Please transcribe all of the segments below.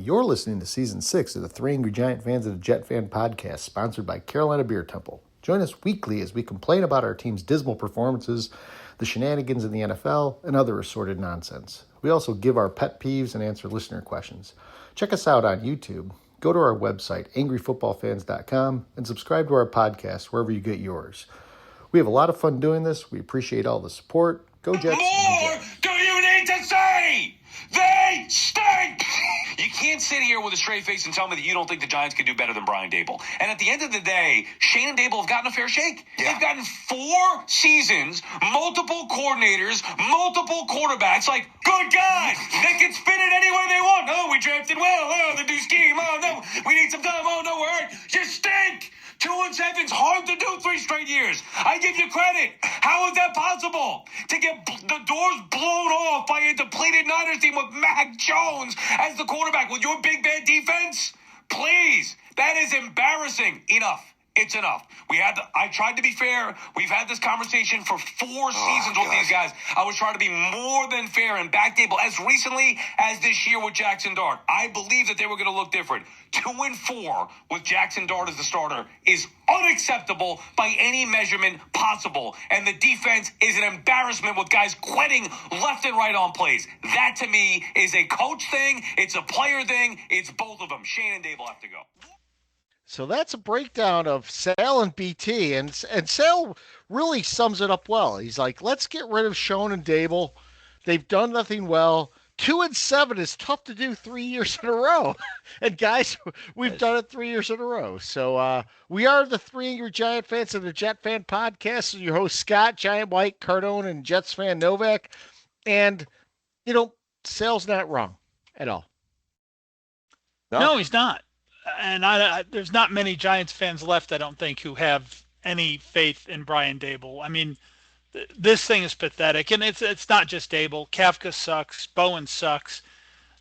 You're listening to Season 6 of the Three Angry Giant Fans of the Jet Fan podcast, sponsored by Carolina Beer Temple. Join us weekly as we complain about our team's dismal performances, the shenanigans in the NFL, and other assorted nonsense. We also give our pet peeves and answer listener questions. Check us out on YouTube. Go to our website, angryfootballfans.com, and subscribe to our podcast wherever you get yours. We have a lot of fun doing this. We appreciate all the support. Go Jets. More do you need to say? They stink! You can't sit here with a straight face and tell me that you don't think the Giants can do better than Brian Daboll. And at the end of the day, Shane and Daboll have gotten a fair shake. Yeah. They've gotten 4 seasons, multiple coordinators, multiple quarterbacks. Like, good God, they can spin it any way they want. Oh, we drafted well. Oh, the new scheme. Oh, no, we need some time. Oh, no, we're hurt. You stink! 2-7's hard to do 3 straight years. I give you credit. How is that possible? To get the doors blown off by a depleted Niners team with Mac Jones as the quarterback with your big bad defense? Please. That is embarrassing. Enough. It's enough. I tried to be fair. We've had this conversation for 4 seasons with these guys. I was trying to be more than fair and back Daboll as recently as this year with Jackson Dart. I believe that they were going to look different. 2-4 with Jackson Dart as the starter is unacceptable by any measurement possible. And the defense is an embarrassment with guys quitting left and right on plays. That to me is a coach thing. It's a player thing. It's both of them. Shane and Daboll have to go. So that's a breakdown of Sale and BT, and Sale really sums it up well. He's like, let's get rid of Schoen and Daboll. They've done nothing well. 2-7 is tough to do 3 years in a row. And guys, we've done it 3 years in a row. So we are the Three Angry Giant Fans of the Jet Fan podcast. Your host, Scott, Giant White, Cardone, and Jets fan Novak. And, Sale's not wrong at all. No, he's not. And there's not many Giants fans left, I don't think, who have any faith in Brian Daboll. I mean, this thing is pathetic, and it's not just Daboll. Kafka sucks. Bowen sucks.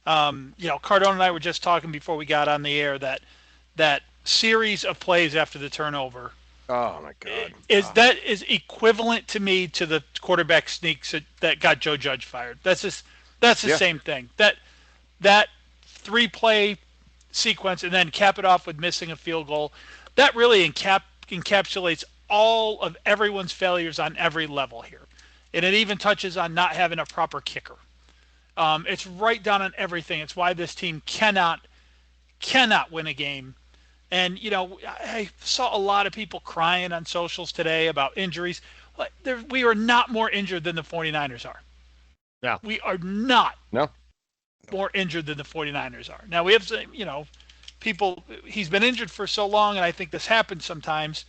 Cardone and I were just talking before we got on the air that series of plays after the turnover. Oh my God! That is equivalent to me to the quarterback sneaks that got Joe Judge fired. That's the same thing. That 3-play sequence and then cap it off with missing a field goal. That really encapsulates all of everyone's failures on every level here. And it even touches on not having a proper kicker. It's right down on everything. It's why this team cannot win a game. And, I saw a lot of people crying on socials today about injuries. We are not more injured than the 49ers are. Yeah. We are not. No. More injured than the 49ers are. Now, we have, people, he's been injured for so long, and I think this happens sometimes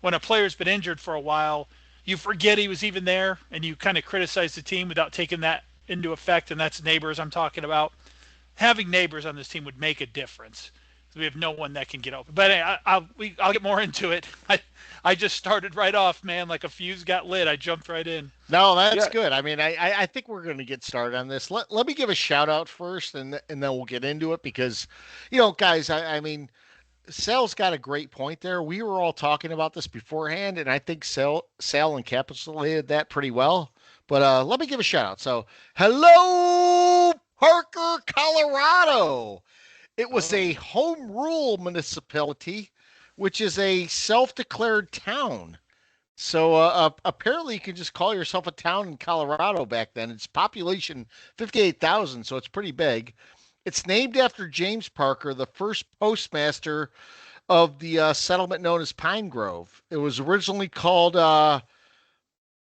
when a player's been injured for a while, you forget he was even there, and you kind of criticize the team without taking that into effect, and that's Neighbors I'm talking about. Having Neighbors on this team would make a difference. We have no one that can get open. But I'll get more into it. I just started right off, man, like a fuse got lit. I jumped right in. No, that's good. I mean, I think we're going to get started on this. Let me give a shout out first, and then we'll get into it because, guys, I mean, Sal's got a great point there. We were all talking about this beforehand, and I think Sal encapsulated that pretty well. But let me give a shout out. So, hello, Parker, Colorado. It was a home rule municipality, which is a self-declared town. So apparently you can just call yourself a town in Colorado back then. It's population 58,000, so it's pretty big. It's named after James Parker, the first postmaster of the settlement known as Pine Grove. It was originally called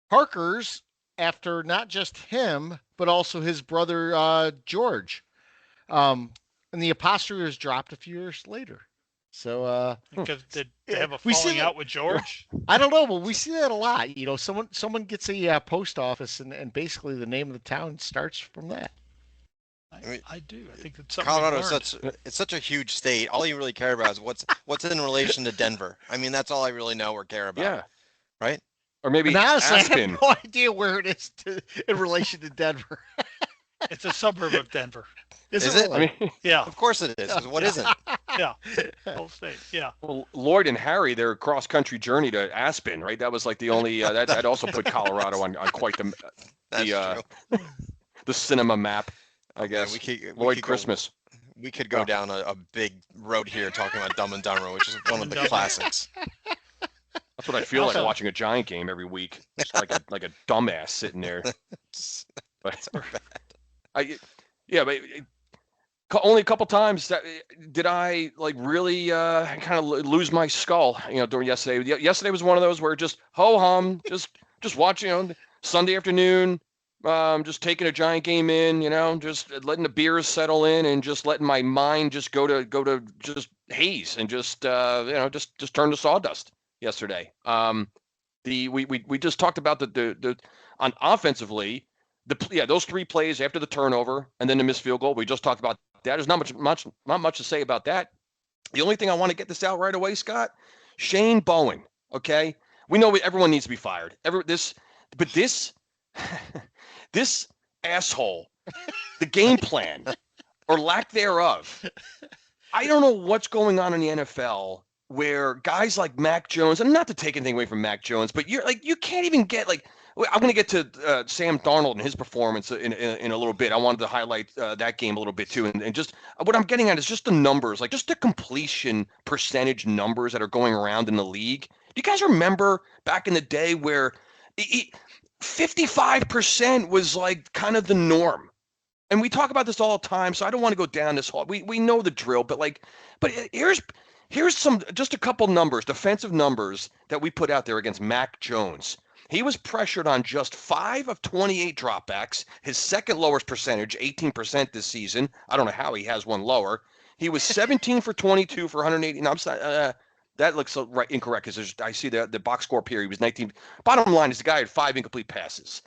Parker's after not just him, but also his brother George. And the apostrophe was dropped a few years later. So, because did they have a falling out with George? I don't know, but we see that a lot. Someone gets a post office, and basically the name of the town starts from that. I do. I think it's something. Colorado it's such a huge state. All you really care about is what's in relation to Denver. I mean, that's all I really know or care about. Yeah. Right. Or maybe honestly, Aspen. I have no idea where it is in relation to Denver. It's a suburb of Denver. Is it? Really? I mean, yeah. Of course it is. What isn't? Yeah. Whole state. Yeah. Well, Lloyd and Harry, their cross-country journey to Aspen, right? That was like the only that also put Colorado on quite the cinema map, I guess. We Lloyd Christmas. We could go down a big road here talking about Dumb and Dumber, which is one of the classics. That's what I feel like Also- watching a Giant game every week. Just like a dumbass sitting there. But only a couple times did I like really kind of lose my skull, during yesterday. Yesterday was one of those where just ho hum, just watching, Sunday afternoon, just taking a Giant game in, just letting the beers settle in and just letting my mind just go to just haze and just just turn to sawdust yesterday. We just talked about the on offensively. Those 3 plays after the turnover and then the missed field goal. We just talked about that. There's not much to say about that. The only thing I want to get this out right away, Scott, Shane Bowen. Okay, we know everyone needs to be fired. This asshole, the game plan or lack thereof. I don't know what's going on in the NFL where guys like Mac Jones, and not to take anything away from Mac Jones, but you can't even get like. I'm going to get to Sam Darnold and his performance in a little bit. I wanted to highlight that game a little bit too, and just what I'm getting at is just the numbers, like just the completion percentage numbers that are going around in the league. Do you guys remember back in the day where 55% was like kind of the norm? And we talk about this all the time, so I don't want to go down this hole. We know the drill, but here's just a couple numbers, defensive numbers that we put out there against Mac Jones. He was pressured on just 5 of 28 dropbacks, his second lowest percentage, 18% this season. I don't know how he has one lower. He was 17 for 22 for 180. No, I'm sorry, that looks incorrect because I see the box score here. He was 19. Bottom line is the guy had 5 incomplete passes.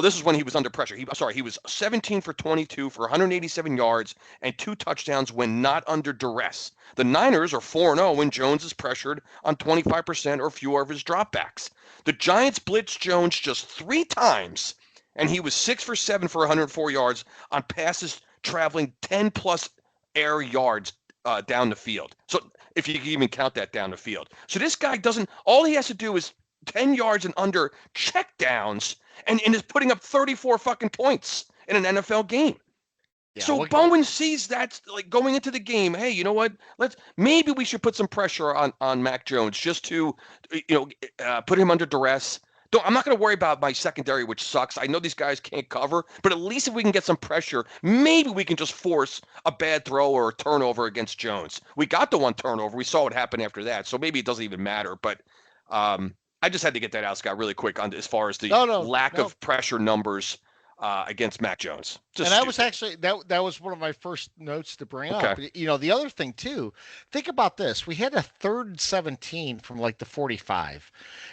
This is when he was under pressure. He was 17 for 22 for 187 yards and 2 touchdowns when not under duress. The Niners are 4-0 when Jones is pressured on 25% or fewer of his dropbacks. The Giants blitzed Jones just 3 times, and he was 6 for 7 for 104 yards on passes traveling 10-plus air yards down the field. So if you can even count that down the field. So this guy all he has to do is 10 yards and under check downs and is putting up 34 fucking points in an NFL game. Yeah, so Bowen sees that like going into the game. Hey, you know what? Maybe we should put some pressure on Mac Jones just to, put him under duress. I'm not going to worry about my secondary, which sucks. I know these guys can't cover, but at least if we can get some pressure, maybe we can just force a bad throw or a turnover against Jones. We got the one turnover. We saw what happened after that, so maybe it doesn't even matter. But I just had to get that out, Scott, really quick on as far as the lack of pressure numbers against Mac Jones. That was actually that was one of my first notes to bring up. The other thing too, think about this. We had a 3rd and 17 from like the 45,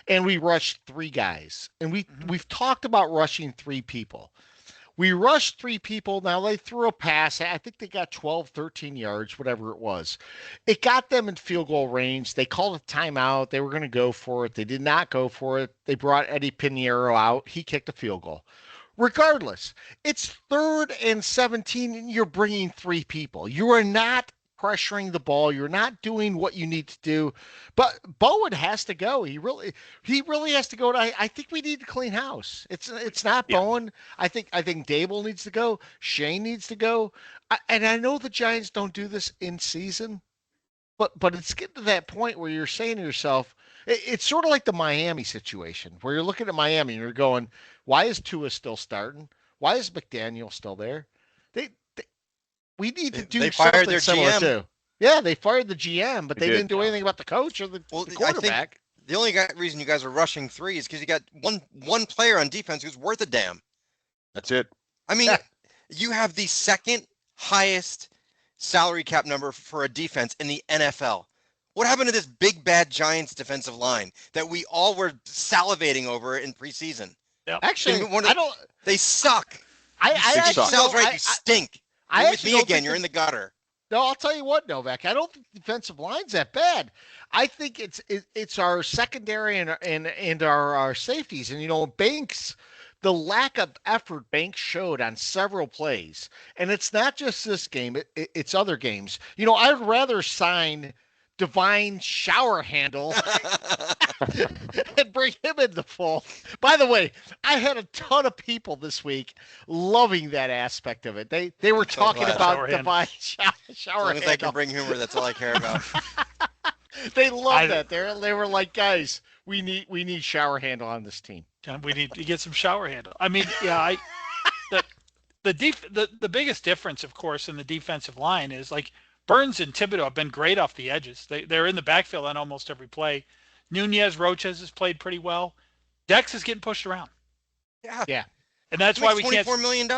and we rushed 3 guys. And we've talked about rushing 3 people. We rushed 3 people. Now they threw a pass. I think they got 12, 13 yards, whatever it was. It got them in field goal range. They called a timeout. They were going to go for it. They did not go for it. They brought Eddie Pinheiro out. He kicked a field goal. Regardless, it's 3rd and 17, and you're bringing 3 people. You are not pressuring the ball. You're not doing what you need to do. But Bowen has to go. He really has to go. I think we need to clean house. It's not Bowen. I think Dable needs to go. Shane needs to go. And I know the Giants don't do this in season, but it's getting to that point where you're saying to yourself, it's sort of like the Miami situation where you're looking at Miami and you're going, why is Tua still starting? Why is McDaniel still there? We need to do they something fired their similar GM. too. Yeah, they fired the GM, but they didn't do anything about the coach or the quarterback. The only reason you guys are rushing 3 is because you got one player on defense who's worth a damn. That's it. I mean, you have the 2nd highest salary cap number for a defense in the NFL. What happened to this big bad Giants defensive line that we all were salivating over in preseason? Yep. Actually, They suck. Sounds right. You stink. You're with me again. You're in the gutter. No, I'll tell you what, Novak. I don't think the defensive line's that bad. I think it's our secondary and our safeties. And Banks, the lack of effort Banks showed on several plays, and it's not just this game; it's other games. I'd rather sign Divine Shower Handle and bring him in the fold. By the way, I had a ton of people this week loving that aspect of it. They were so talking glad. about Shower handle. divine As shower long as I can handle. bring humor, that's all I care about. They loved that. They were like, guys, we need shower handle on this team. We need to get some shower handle. I mean, yeah, the biggest difference, of course, in the defensive line is like Burns and Thibodeau have been great off the edges. They're in the backfield on almost every play. Nunez, Roches has played pretty well. Dex is getting pushed around. Yeah. And that's why we can't. $24 million.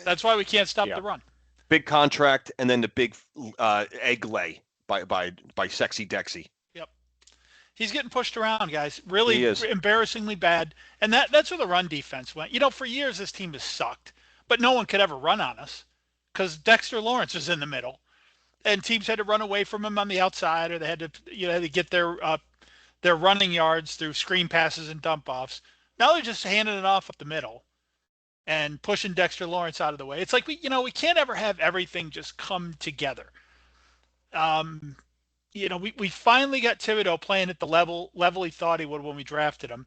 That's why we can't stop the run. Big contract, and then the big egg lay by Sexy Dexy. Yep. He's getting pushed around, guys. Really He is. embarrassingly bad. And that's where the run defense went. You know, for years this team has sucked, but no one could ever run on us because Dexter Lawrence was in the middle, and teams had to run away from him on the outside, or they had to get their running yards through screen passes and dump offs. Now they're just handing it off up the middle and pushing Dexter Lawrence out of the way. It's like we can't ever have everything just come together. We finally got Thibodeau playing at the level he thought he would when we drafted him.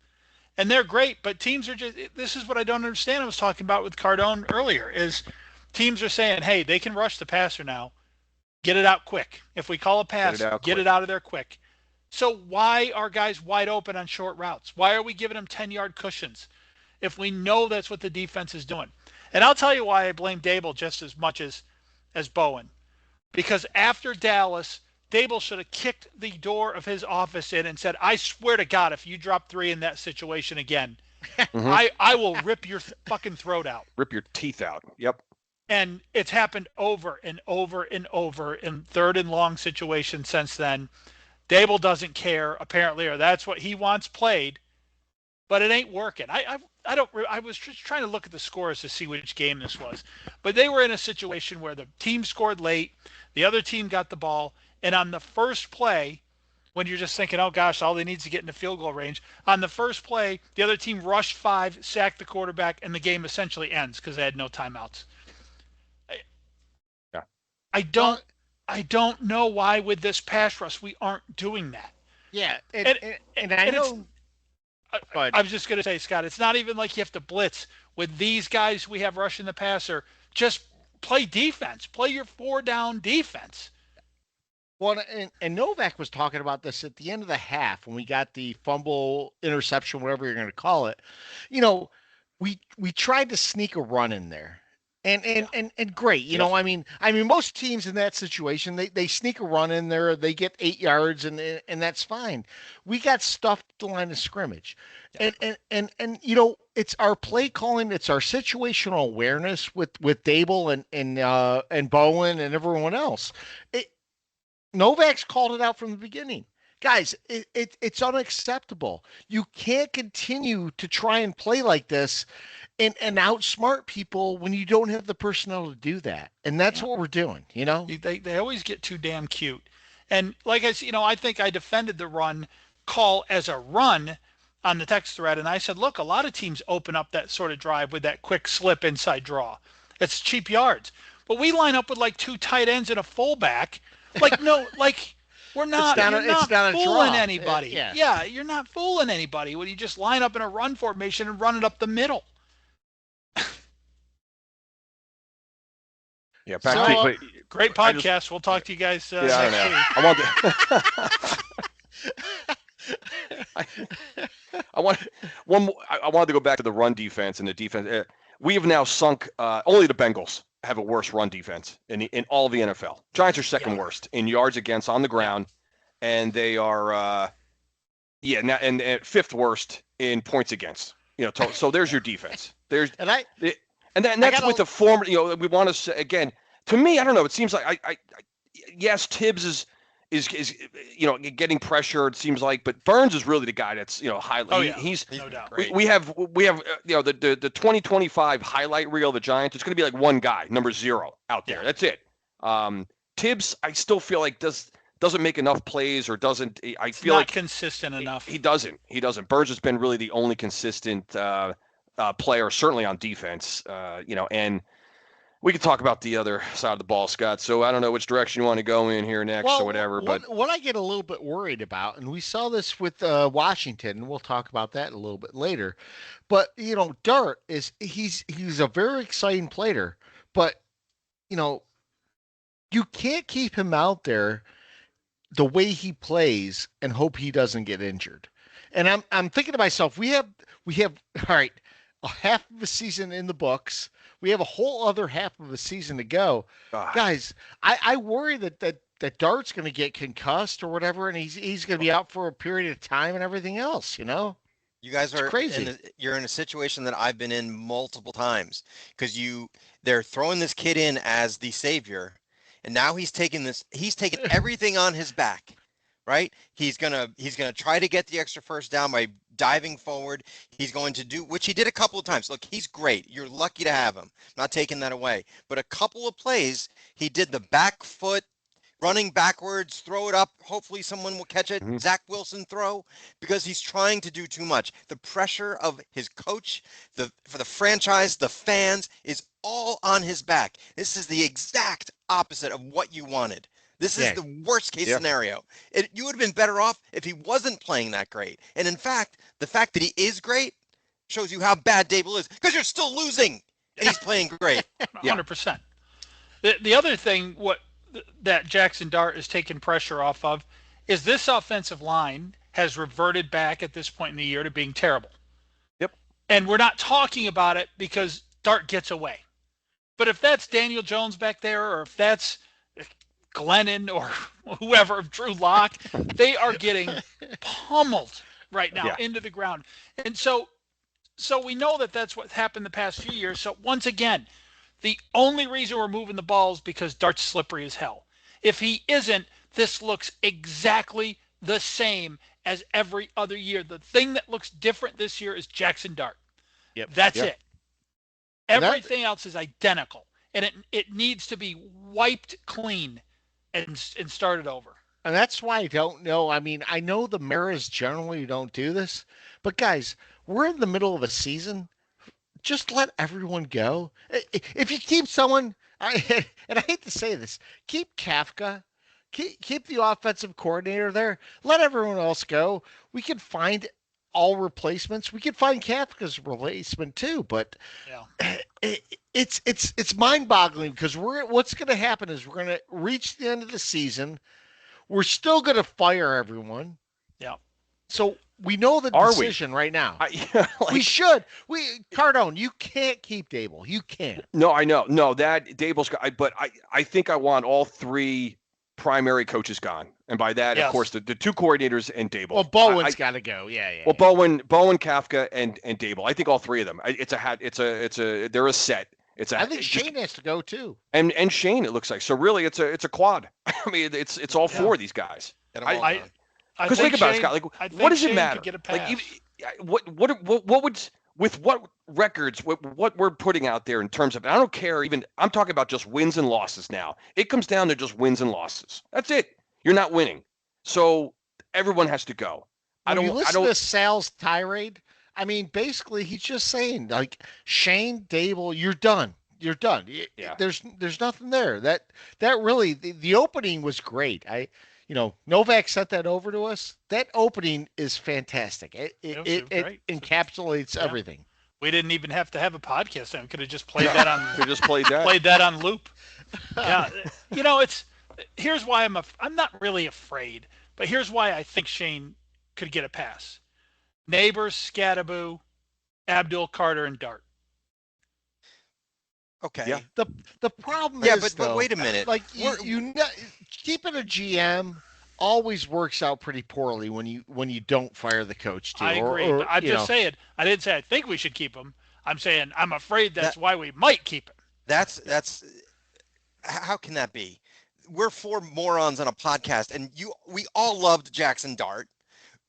And they're great, but teams are just, this is what I don't understand. I was talking about with Cardone earlier, is teams are saying, hey, they can rush the passer now. Get it out quick. If we call a pass, get it out of there quick. So why are guys wide open on short routes? Why are we giving them 10-yard cushions if we know that's what the defense is doing? And I'll tell you why I blame Dable just as much as Bowen. Because after Dallas, Dable should have kicked the door of his office in and said, I swear to God, if you drop 3 in that situation again, I will rip your fucking throat out. Rip your teeth out. Yep. And it's happened over and over and over in third and long situations since then. Dable doesn't care, apparently, or that's what he wants played, but it ain't working. I was just trying to look at the scores to see which game this was, but they were in a situation where the team scored late, the other team got the ball, and on the first play, when you're just thinking, oh gosh, all they need is to get into field goal range, on the first play, the other team rushed 5, sacked the quarterback, and the game essentially ends because they had no timeouts. Yeah. I don't know why with this pass rush we aren't doing that. Yeah, and I know. I was just going to say, Scott, it's not even like you have to blitz with these guys we have rushing the passer. Just play defense. Play your 4-down defense. Well, and Novak was talking about this at the end of the half when we got the fumble, interception, whatever you're going to call it. We tried to sneak a run in there. And great, you know, I mean, most teams in that situation, they sneak a run in there, they get 8 yards, and that's fine. We got stuffed at the line of scrimmage, and it's our play calling, it's our situational awareness with Dable and Bowen and everyone else. Novak's called it out from the beginning. Guys, it's unacceptable. You can't continue to try and play like this and outsmart people when you don't have the personnel to do that. And that's what we're doing, you know? They always get too damn cute. And like I said, I think I defended the run call as a run on the text thread. And I said, look, a lot of teams open up that sort of drive with that quick slip inside draw. It's cheap yards. But we line up with like 2 tight ends and a fullback. Like, no, like... You're not fooling anybody. Yeah, you're not fooling anybody when you just line up in a run formation and run it up the middle. Yeah, great podcast. We'll talk to you guys next week. I wanted to go back to the run defense and the defense. We have now sunk. Only the Bengals have a worse run defense in all of the NFL. Giants are second worst in yards against on the ground, and they are and 5th worst in points against. So there's your defense. That's with the former. We want to say again. To me, I don't know. It seems like yes, Tibbs is getting pressure. It seems like, but Burns is really the guy that's highlight. Oh, yeah. He's no doubt. We have the 2025 highlight reel of the Giants. It's going to be like one guy, number 0 out there. That's it. Tibbs, I still feel like doesn't make enough plays or doesn't. I feel not like consistent enough. He doesn't. Burns has been really the only consistent player, certainly on defense. And We could talk about the other side of the ball, Scott. So I don't know which direction you want to go in here next or whatever. But what I get a little bit worried about, and we saw this with Washington, and we'll talk about that a little bit later. But Dart he's a very exciting player, but you know you can't keep him out there the way he plays and hope he doesn't get injured. And I'm thinking to myself, we have all right, a half of a season in the books. We have a whole other half of a season to go. Guys, I worry that Dart's going to get concussed or whatever, and he's going to be out for a period of time and everything else. You guys are crazy. You're in a situation that I've been in multiple times because they're throwing this kid in as the savior, and now he's taken everything on his back, right? He's gonna try to get the extra first down by diving forward. He's going to do, which he did a couple of times. Look, he's great. You're lucky to have him. Not taking that away. But a couple of plays, he did the back foot, running backwards, throw it up. Hopefully someone will catch it. Zach Wilson throw, because he's trying to do too much. The pressure of his coach, for the franchise, the fans, is all on his back. This is the exact opposite of what you wanted. This is the worst case scenario. You would have been better off if he wasn't playing that great. And in fact, the fact that he is great shows you how bad Dable is, because you're still losing and he's playing great. 100%. The other thing that Jackson Dart is taking pressure off of is this offensive line has reverted back at this point in the year to being terrible. Yep. And we're not talking about it because Dart gets away. But if that's Daniel Jones back there, or if that's Glennon or whoever, Drew Lock, they are getting pummeled right now into the ground. And so we know that that's what happened the past few years. So once again, the only reason we're moving the ball is because Dart's slippery as hell. If he isn't, this looks exactly the same as every other year. The thing that looks different this year is Jackson Dart. Yep. That's it. Everything else is identical, and it needs to be wiped clean and started over. And that's why I don't know. I mean, I know the Maras generally don't do this, but guys, we're in the middle of a season. Just let everyone go. If you keep someone, and I hate to say this, keep Kafka, keep the offensive coordinator there. Let everyone else go. We can find all replacements. We could find Kafka's replacement too, but it's mind-boggling, because what's going to happen is we're going to reach the end of the season. We're still going to fire everyone. Yeah. So we know the decision right now. We should. Cardone, you can't keep Dable. You can't. No, I know. No, that Dable's got. But I think I want all three primary coaches gone, and by that, of course, the two coordinators and Dable. Well, Bowen's got to go. Yeah. Well, Bowen, Kafka, and Dable. I think all three of them. They're a set. I think Shane has to go too. And Shane, it looks like. So really, it's a quad. I mean, it's all four of these guys. Because think about it, Scott. Like, what does it matter? Like, what would, with what records, what we're putting out there in terms of, I don't care. Even I'm talking about just wins and losses now. It comes down to just wins and losses. That's it. You're not winning, so everyone has to go. When you listen to Sal's tirade, I mean, basically, he's just saying, like, Shane, Dable, you're done. You're done. Yeah. There's nothing there. That really, the opening was great. Novak sent that over to us. That opening is fantastic. It encapsulates everything. We didn't even have to have a podcast then. We could have just played that on. We just played that. Played that on loop. Yeah, here's why I'm not really afraid, but here's why I think Shane could get a pass. Neighbors, Scattaboo, Abdul, Carter, and Dart. Okay. Yeah. The problem is, but wait a minute. Like keeping a GM always works out pretty poorly when you don't fire the coach too. I agree. But I'm just saying. I didn't say I think we should keep him. I'm saying I'm afraid that's why we might keep him. That's how can that be? We're four morons on a podcast, and we all loved Jackson Dart.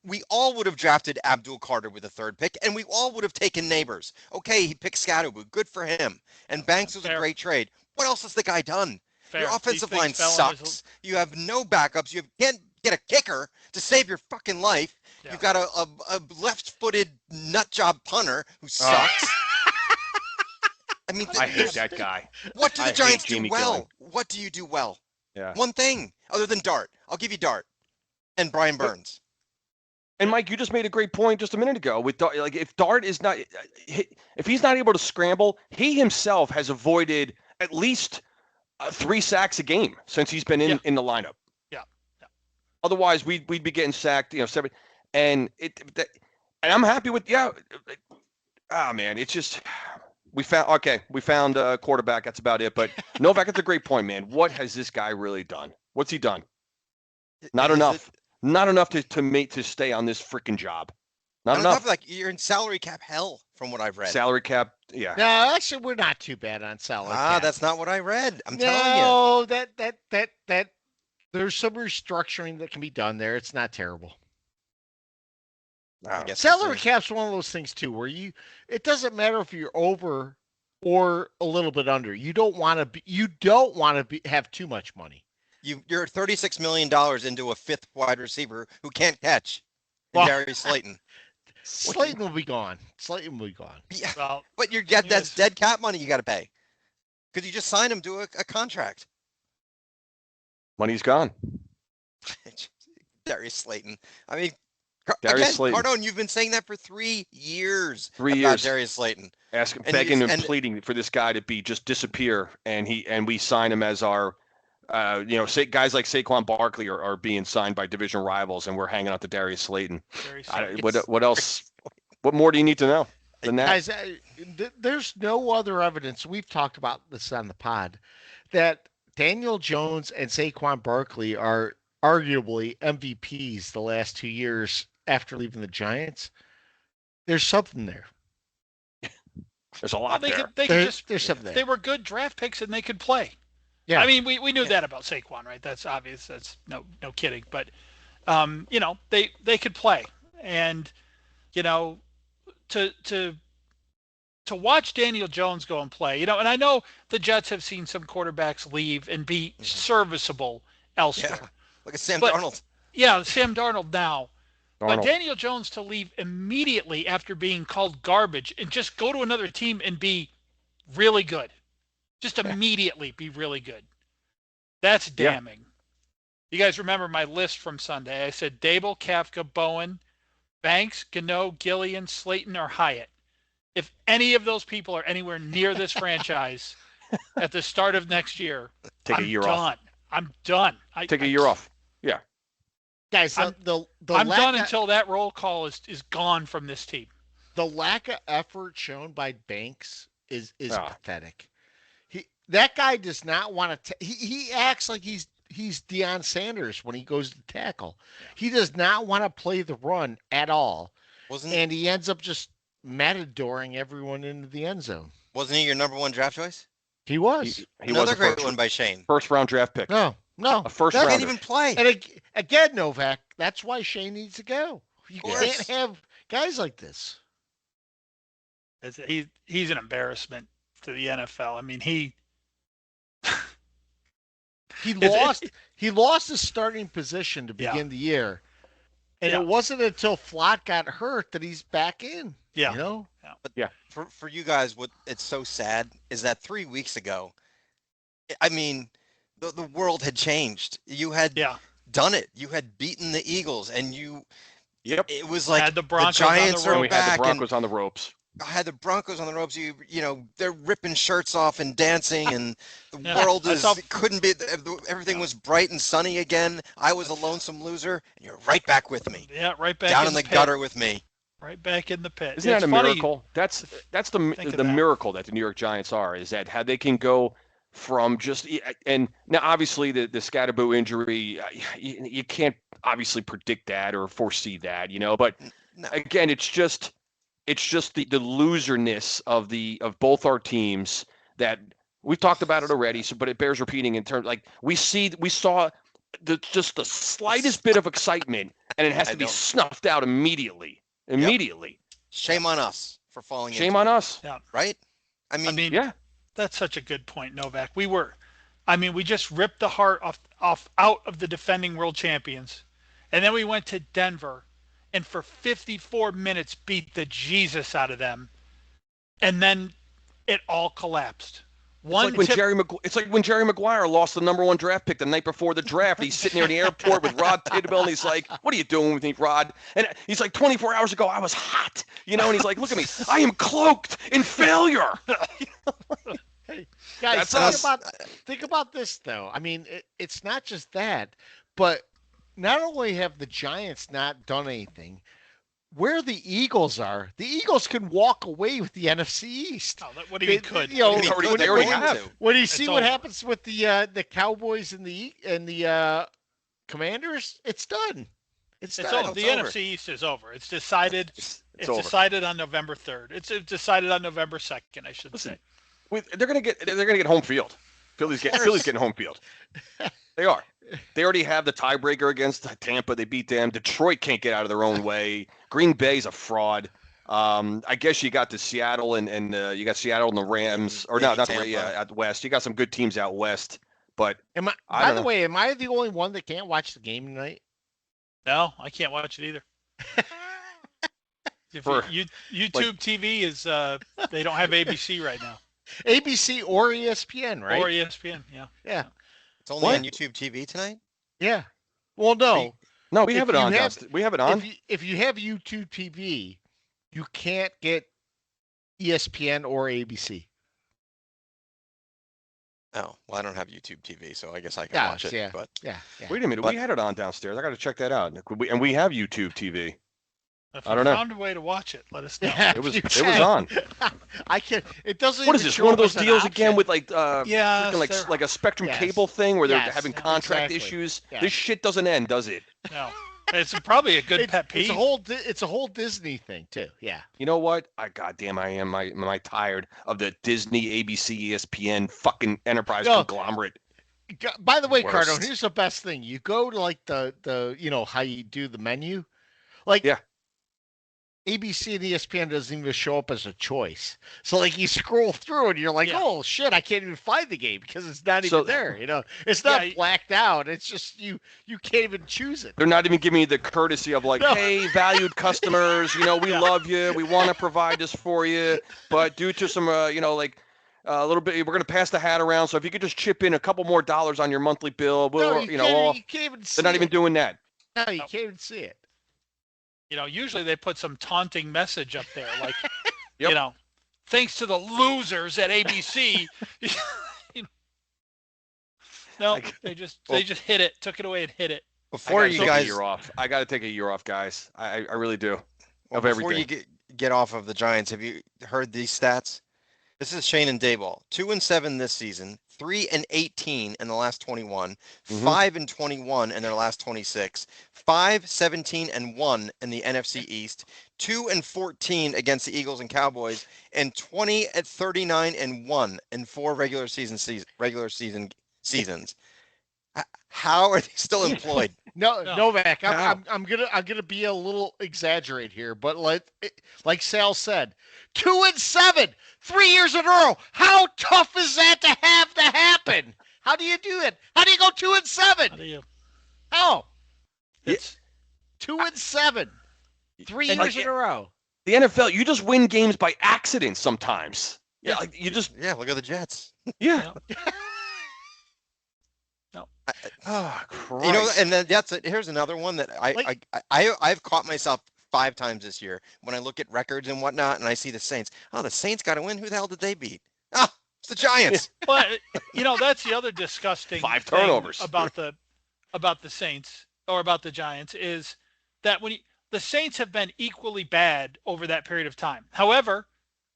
We all would have drafted Abdul Carter with a third pick, and we all would have taken Neighbors. Okay, he picked Scatterboo. Good for him. And Banks was a great trade. What else has the guy done? Fair. Your offensive line sucks. You have no backups. You can't get a kicker to save your fucking life. Yeah. You've got a left-footed nut job punter who sucks. I mean, I hate that guy. what do I the hate Giants do Jamie well? Gillen. What do you do well? Yeah. One thing other than Dart. I'll give you Dart and Brian Burns. And Mike, you just made a great point just a minute ago. With Dart, like if Dart is not, if he's not able to scramble, he himself has avoided at least 3 sacks a game since he's been in the lineup. Yeah. Otherwise, we'd be getting sacked, 7. And and I'm happy with man, it's just we found a quarterback. That's about it. But Novak, that's a great point, man. What has this guy really done? What's he done? Not enough. Not enough to stay on this freaking job. Not enough. Like you're in salary cap hell, from what I've read. Salary cap, yeah. No, actually, we're not too bad on salary cap. That's not what I read. I'm telling you. No, that there's some restructuring that can be done there. It's not terrible. I guess Salary cap's one of those things too, where it doesn't matter if you're over or a little bit under. You don't want to have too much money. You're $36 million into a 5th wide receiver who can't catch. Darius Slayton. Slayton will be gone. Yeah, Well, but that's dead cap money you got to pay because you just signed him to a contract. Money's gone. Darius Slayton. I mean, Darius Slayton. Cardone, you've been saying that for 3 years. 3 about years. Darius Slayton. Begging and pleading for this guy to just disappear, and we sign him as our. Guys like Saquon Barkley are being signed by division rivals, and we're hanging out to Darius Slayton. What else? What more do you need to know than that? Guys, there's no other evidence. We've talked about this on the pod that Daniel Jones and Saquon Barkley are arguably MVPs the last 2 years after leaving the Giants. There's something there. There's a lot there. There's something there. They were good draft picks and they could play. Yeah. I mean, we knew that about Saquon, right? That's obvious. That's no kidding. But, they could play. And, to watch Daniel Jones go and play, and I know the Jets have seen some quarterbacks leave and be serviceable elsewhere. Yeah. Look at Sam Darnold. Yeah, Sam Darnold now. Darnold. But Daniel Jones to leave immediately after being called garbage and just go to another team and be really good. Just immediately be really good. That's damning. You guys remember my list from Sunday. I said Dable, Kafka, Bowen, Banks, Gano, Gillian, Slayton, or Hyatt. If any of those people are anywhere near this franchise at the start of next year, Take a year off. I'm done. Take a year off. Yeah. Guys, I'm done until that roll call is gone from this team. The lack of effort shown by Banks is pathetic. That guy does not want to. He acts like he's Deion Sanders when he goes to tackle. He does not want to play the run at all, and he ends up just matadoring everyone into the end zone. Wasn't he your number 1 draft choice? He was. He Another was great one by Shane. First round draft pick. No. A first He rounder. can't even play. And again, Novak. That's why Shane needs to go. You can't have guys like this. He's an embarrassment to the NFL. I mean, he lost his starting position to begin the year. And it wasn't until Flott got hurt that he's back in. Yeah. But for you guys, what it's so sad is that 3 weeks ago, I mean, the world had changed. You had done it. You had beaten the Eagles, and it was like had the Broncos Giants on the are we back. had the Broncos on the ropes. I had the Broncos on the ropes. They're ripping shirts off and dancing, and the world couldn't be. Everything was bright and sunny again. I was a lonesome loser, and you're right back with me. Yeah, right back down in the pit. gutter with me. Right back in the pit. Isn't that a miracle? That's the that. miracle that the New York Giants are. Is that how they can go from just and now obviously the Scatterboo injury, you can't obviously predict that or foresee that, But again, it's just the loserness of both our teams that we've talked about it already. So, but it bears repeating in terms like we saw just the slightest bit of excitement, and it has to be snuffed out immediately. Immediately. Yep. Shame on us for falling. Shame on us. Yeah. Right. I mean, yeah. That's such a good point, Novak. We just ripped the heart out of the defending world champions, and then we went to Denver, and for 54 minutes beat the Jesus out of them, and then it all collapsed. It's like when Jerry Maguire lost the number 1 draft pick the night before the draft. He's sitting there in the airport with Rod Tidwell, and he's like, "What are you doing with me, Rod?" And he's like, "24 hours ago, I was hot," And he's like, "Look at me, I am cloaked in failure." Hey, guys, think about this though. I mean, it's not just that, but not only have the Giants not done anything, where the Eagles are, the Eagles can walk away with the NFC East. Oh, what do you mean could? They already have. When you see what happens with the Cowboys and the Commanders, it's done. It's done. Over. The NFC East is over. It's decided. It's decided on November 3rd. It's decided on November 2nd, I should say. They're gonna get home field. Philly's getting home field. They are. They already have the tiebreaker against Tampa. They beat them. Detroit can't get out of their own way. Green Bay's a fraud. I guess you got the Seattle and you got Seattle and the Rams, or no, not the out west. You got some good teams out west. But by the way, am I the only one that can't watch the game tonight? No, I can't watch it either. YouTube TV is they don't have ABC right now. ABC or ESPN, right? Or ESPN, yeah. Yeah. It's only on YouTube TV tonight? Yeah. Well, no. No, we have it on. We have it on. If you have YouTube TV, you can't get ESPN or ABC. Oh, well, I don't have YouTube TV, so I guess I can watch it. Yeah. But yeah. Wait a minute. We had it on downstairs. I got to check that out. And we have YouTube TV. If I don't know. Found a way to watch it. Let us know. Yeah, it was on. I can't. It doesn't. What is this? One of those deals again with like like a Spectrum cable thing where they're having contract issues. Yeah. This shit doesn't end, does it? No. It's probably a good pet peeve. It's a whole Disney thing too. Yeah. You know what? Goddamn, am I tired of the Disney, ABC, ESPN, fucking enterprise conglomerate. By the way, Cardone, here's the best thing. You go to like the how you do the menu, like ABC and ESPN doesn't even show up as a choice. So like you scroll through and you're like, oh shit, I can't even find the game because it's not even there. It's not blacked out. It's just you can't even choose it. They're not even giving you the courtesy of like, hey, valued customers, we love you. We want to provide this for you, but due to some, a little bit, we're going to pass the hat around. So if you could just chip in a couple more dollars on your monthly bill, you can't even see they're not even doing that. No, you can't even see it. Usually they put some taunting message up there, like, thanks to the losers at ABC. No, they just hit it, took it away and hit it. Before you guys, year off, I got to take a year off, guys. I really do. Well, before you get off of the Giants, have you heard these stats? This is Shane and Dayball. 2-7 this season, 3-18 in the last 21, 5-21 in their last 26, 5-17-1 in the NFC East, 2-14 against the Eagles and Cowboys, and 20-39-1 in 4 regular season seasons. How are they still employed? No, Novak, I'm gonna be a little exaggerate here, but like Sal said, 2-7, 3 years in a row. How tough is that to have to happen? How do you do it? How do you go 2-7? How? It's 2-7, 3 years in a row. The NFL, you just win games by accident sometimes. Yeah, you just look at the Jets. Yeah. Oh, Christ. And then here's another one that I've caught myself 5 times this year when I look at records and whatnot, and I see the Saints. Oh, the Saints got to win. Who the hell did they beat? Oh, it's the Giants. But that's the other disgusting 5 turnovers about the Saints or about the Giants is that the Saints have been equally bad over that period of time. However,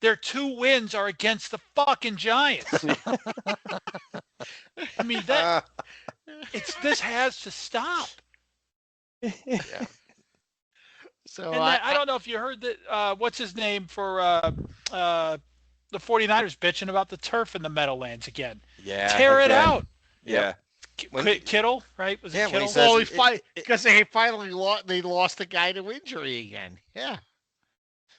their 2 wins are against the fucking Giants. I mean this has to stop. Yeah. So I don't know if you heard that. What's his name for the 49ers bitching about the turf in the Meadowlands again? Yeah. Tear it out. Yeah. Kittle, right? Was it Kittle? Well, because they finally lost the guy to injury again. Yeah.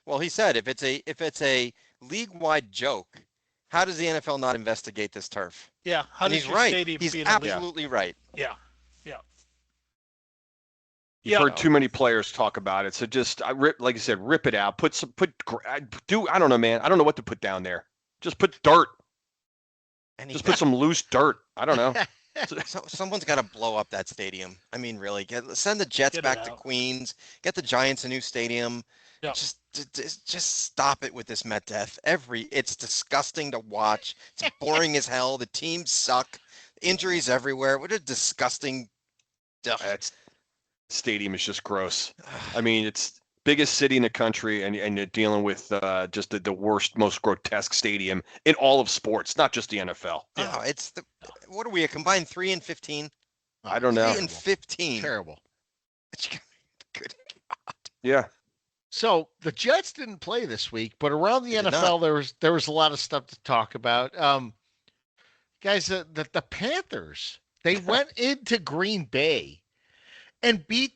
Well, he said if it's a league-wide joke, how does the NFL not investigate this turf? Yeah, he's right. He's absolutely right. Yeah. You've heard too many players talk about it, so just like you said, rip it out. I don't know, man. I don't know what to put down there. Just put dirt. Anything. Just put some loose dirt. I don't know. So someone's got to blow up that stadium. I mean, really, send the Jets Get it back to out. Queens. Get the Giants a new stadium. Yep. Just stop it with this Met death. It's disgusting to watch. It's boring as hell. The teams suck. Injuries everywhere. What a disgusting. That stadium is just gross. I mean, it's biggest city in the country, and you're dealing with just the worst, most grotesque stadium in all of sports, not just the NFL. Yeah. Oh, what are we, a combined 3 and 15? I don't know. 3 and 15. Terrible. Good. Yeah. So the Jets didn't play this week, but around the They did NFL, there was a lot of stuff to talk about. Guys, the Panthers, they went into Green Bay and beat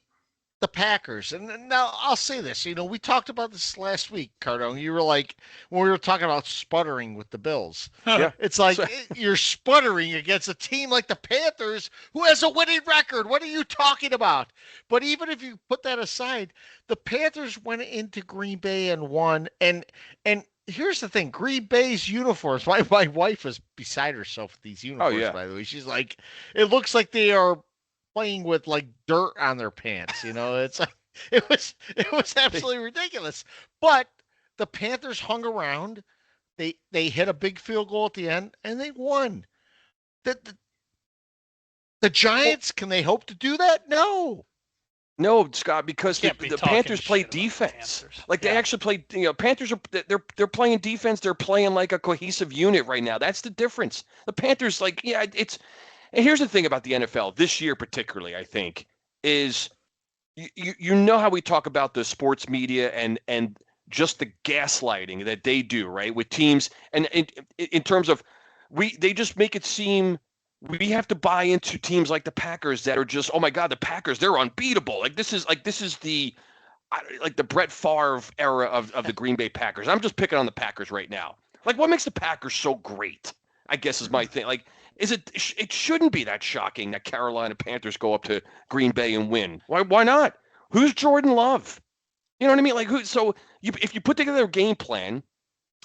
the Packers. And now I'll say this, we talked about this last week, Cardone. You were like, when we were talking about sputtering with the Bills. Yeah. It's like you're sputtering against a team like the Panthers who has a winning record. What are you talking about? But even if you put that aside, the Panthers went into Green Bay and won. And here's the thing, Green Bay's uniforms, my wife is beside herself with these uniforms, by the way. She's like, it looks like they are playing with like dirt on their pants. It's like, it was absolutely ridiculous. But the Panthers hung around. They hit a big field goal at the end and they won. The Giants, can they hope to do that? No, Scott, because the talking Panthers play shit about the defense. Panthers. Like they actually play. Panthers are they're playing defense. They're playing like a cohesive unit right now. That's the difference. The Panthers, it's. And here's the thing about the NFL this year, particularly, I think, is you know how we talk about the sports media and just the gaslighting that they do, right, with teams, and in terms of they just make it seem we have to buy into teams like the Packers that are just, oh my God, the Packers, they're unbeatable. This is the Brett Favre era of the Green Bay Packers. I'm just picking on the Packers right now. Like, what makes the Packers so great, I guess, is my thing. Like, it shouldn't be that shocking that Carolina Panthers go up to Green Bay and win. Why not? Who's Jordan Love? You know what I mean? Like, if you put together a game plan,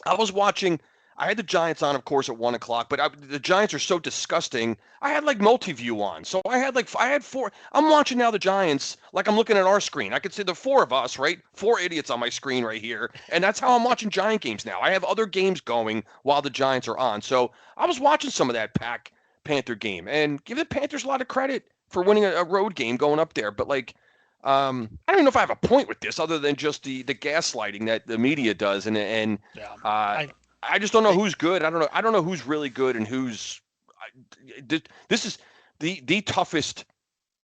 I had the Giants on, of course, at 1:00, but the Giants are so disgusting. I had like multi-view on. So I had four. I'm watching now the Giants like I'm looking at our screen. I could see the four of us, right? Four idiots on my screen right here. And that's how I'm watching Giant games now. I have other games going while the Giants are on. So I was watching some of that Panther game and give the Panthers a lot of credit for winning a road game going up there. But I don't even know if I have a point with this other than just the gaslighting that the media does. I just don't know who's good. I don't know who's really good and who's. This is the toughest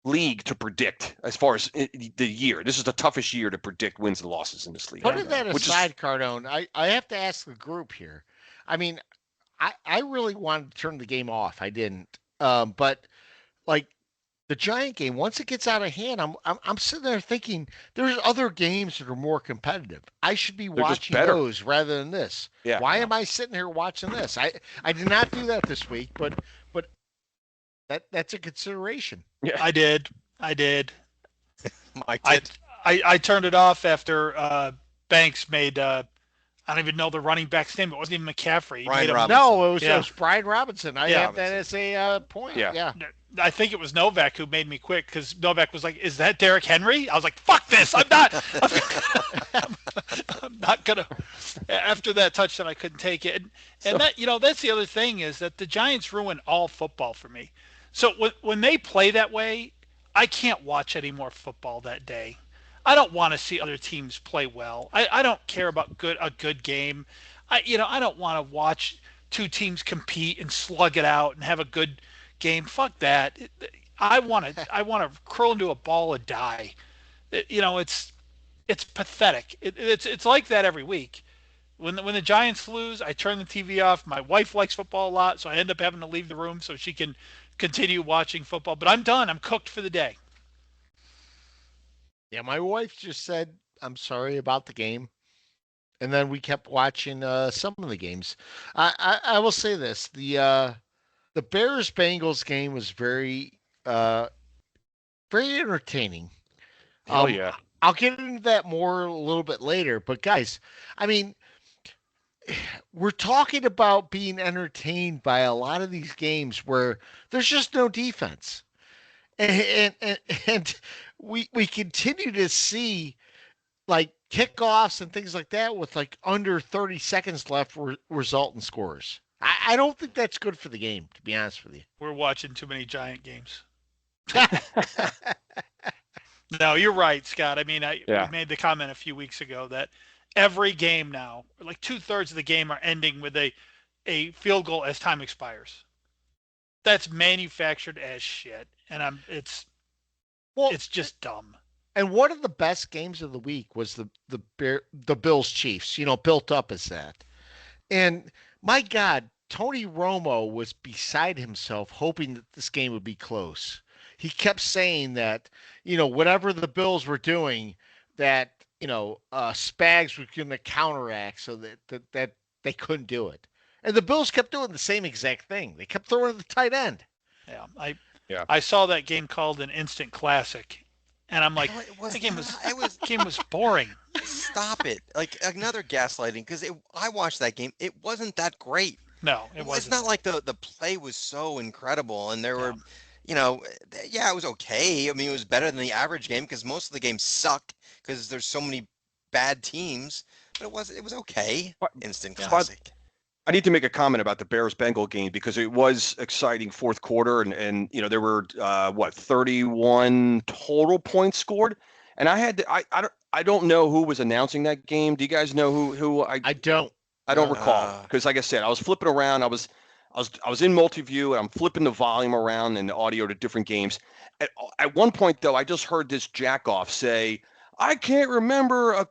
league to predict as far as the year. This is the toughest year to predict wins and losses in this league. Putting that aside, Cardone, I have to ask the group here. I mean, I really wanted to turn the game off. I didn't. But like the Giant game, once it gets out of hand, I'm sitting there thinking there's other games that are more competitive. I should be watching those rather than this. Yeah. Why am I sitting here watching this? I did not do that this week, but that's a consideration. Yeah. I did. Mike did. I turned it off after Banks made I don't even know the running back's name. It wasn't even McCaffery. No, it was Brian Robinson. I have that as a point. Yeah. I think it was Novak who made me quit because Novak was like, "Is that Derrick Henry?" I was like, "Fuck this! I'm not. I'm not gonna." After that touchdown, I couldn't take it, and that's the other thing is that the Giants ruin all football for me. So when they play that way, I can't watch any more football that day. I don't want to see other teams play well. I don't care about a good game. I don't want to watch two teams compete and slug it out and have a good game. Fuck that. I want to curl into a ball and die. It's pathetic. It's like that every week. When the Giants lose, I turn the TV off. My wife likes football a lot, so I end up having to leave the room so she can continue watching football. But I'm done. I'm cooked for the day. Yeah, my wife just said, "I'm sorry about the game," and then we kept watching some of the games. I will say this: the Bears Bengals game was very very entertaining. Yeah. I'll get into that more a little bit later. But guys, I mean, we're talking about being entertained by a lot of these games where there's just no defense. And we continue to see like kickoffs and things like that with like under 30 seconds left result in scores. I don't think that's good for the game, to be honest with you. We're watching too many Giant games. No, you're right, Scott. I mean, we made the comment a few weeks ago that every game now, like 2/3 of the game, are ending with a field goal as time expires. That's manufactured as shit, and it's just dumb. And one of the best games of the week was the Bills Chiefs. Built up as that. And my God, Tony Romo was beside himself, hoping that this game would be close. He kept saying that, whatever the Bills were doing, that Spags was going to counteract so that they couldn't do it. And the Bills kept doing the same exact thing. They kept throwing the tight end. Yeah, I saw that game called an instant classic, and I'm like, the game was boring. Stop it! Like another gaslighting, because I watched that game. It wasn't that great. No, it wasn't. It's not like the play was so incredible, and there were, it was okay. I mean, it was better than the average game because most of the games sucked because there's so many bad teams. But it was okay. Instant classic. I need to make a comment about the Bears-Bengal game because it was exciting fourth quarter, and there were 31 total points scored, and I don't know who was announcing that game. Do you guys know who? I don't recall because, like I said, I was flipping around. I was in multi-view and I'm flipping the volume around and the audio to different games. At one point though, I just heard this jackoff say, I can't remember a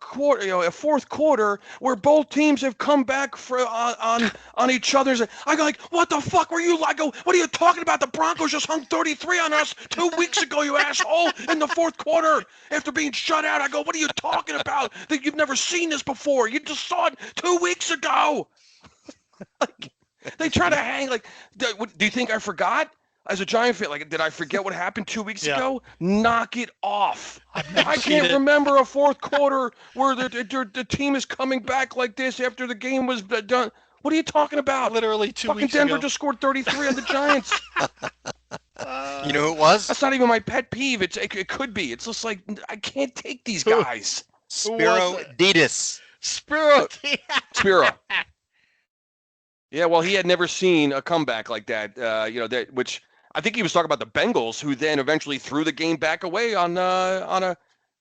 fourth quarter where both teams have come back on each other's. I go like, what the fuck were you like? What are you talking about? The Broncos just hung 33 on us 2 weeks ago, you asshole, in the fourth quarter after being shut out. I go, what are you talking about? That you've never seen this before. You just saw it 2 weeks ago. They try to hang like, do you think I forgot? As a Giant fan, did I forget what happened 2 weeks ago? Knock it off. I can't remember a fourth quarter where the team is coming back like this after the game was done. What are you talking about? Literally 2 weeks ago. Denver just scored 33 on the Giants. You know who it was? That's not even my pet peeve. It could be. It's just like, I can't take these guys. Spiro Ditas. Spiro. Yeah, well, he had never seen a comeback like that, which I think he was talking about the Bengals, who then eventually threw the game back away on a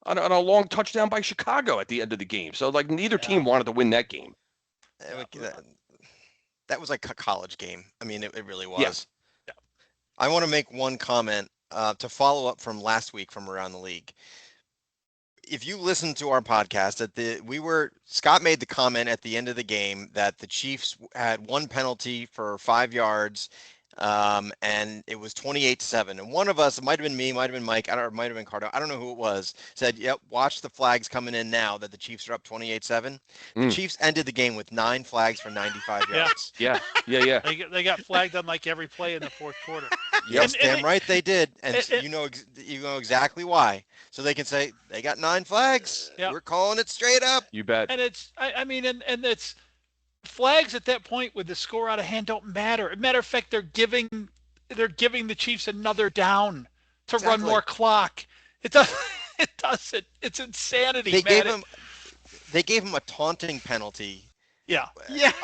long touchdown by Chicago at the end of the game. So, neither team wanted to win that game. That was like a college game. I mean, it really was. Yes. Yeah. I want to make one comment to follow up from last week from around the league. If you listen to our podcast, Scott made the comment at the end of the game that the Chiefs had one penalty for 5 yards, and it was 28-7. And one of us, it might have been me, might have been Mike, it might have been Cardone, I don't know who it was, said, "Yep, watch the flags coming in now that the Chiefs are up 28-7." The Chiefs ended the game with 9 flags for 95 yards. Yeah. They got flagged on like every play in the fourth quarter. Yes, damn right they did, and you know exactly why. So they can say they got 9 flags. Yep. We're calling it straight up. You bet. And it's, I mean, and it's flags at that point with the score out of hand don't matter. As a matter of fact, they're giving the Chiefs another down to run more clock. It doesn't. It's insanity. They gave him a taunting penalty. Yeah.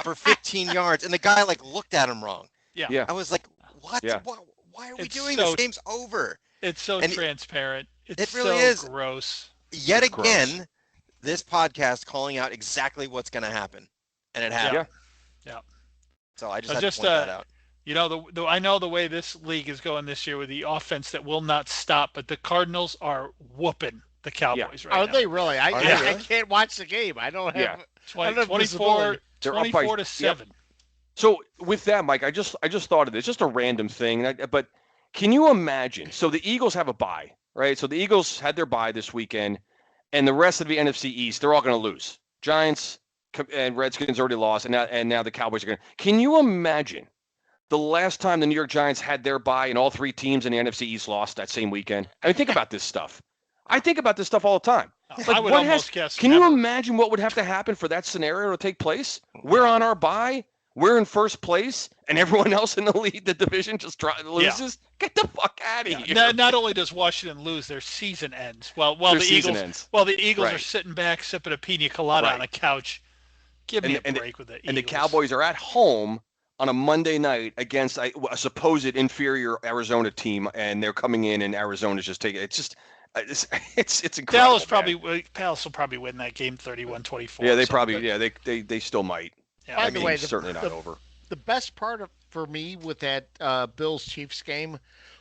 For 15 yards, and the guy looked at him wrong. Yeah. I was like, what? Yeah. Why are we doing this? Game's over. It's so transparent. It really so is gross. Yet again, this podcast calling out exactly what's going to happen, and it happened. Yeah. So I just had to point that out. I know the way this league is going this year with the offense that will not stop, but the Cardinals are whooping the Cowboys right now. Are they really? I can't watch the game. I don't have 24 to 7. So with that, Mike, I just thought of this, just a random thing, but can you imagine? So the Eagles have a bye, right? So the Eagles had their bye this weekend, and the rest of the NFC East, they're all going to lose. Giants and Redskins already lost, and now the Cowboys are going to. Can you imagine the last time the New York Giants had their bye and all 3 teams in the NFC East lost that same weekend? I mean, think about this stuff. I think about this stuff all the time. I would almost guess. Can you imagine what would have to happen for that scenario to take place? We're on our bye. We're in first place, and everyone else in the league, the division, just loses. Get the fuck out of here! Not only does Washington lose, their season ends. While the Eagles are sitting back sipping a pina colada on a couch. Give me a break with it. And the Cowboys are at home on a Monday night against a supposed inferior Arizona team, and they're coming in, and Arizona's just taking. It's just. It's incredible. Dallas will probably win that game 31-24. Yeah, they probably. Yeah, they still might. Yeah, By the way, certainly not over. The best part for me with that Bills Chiefs game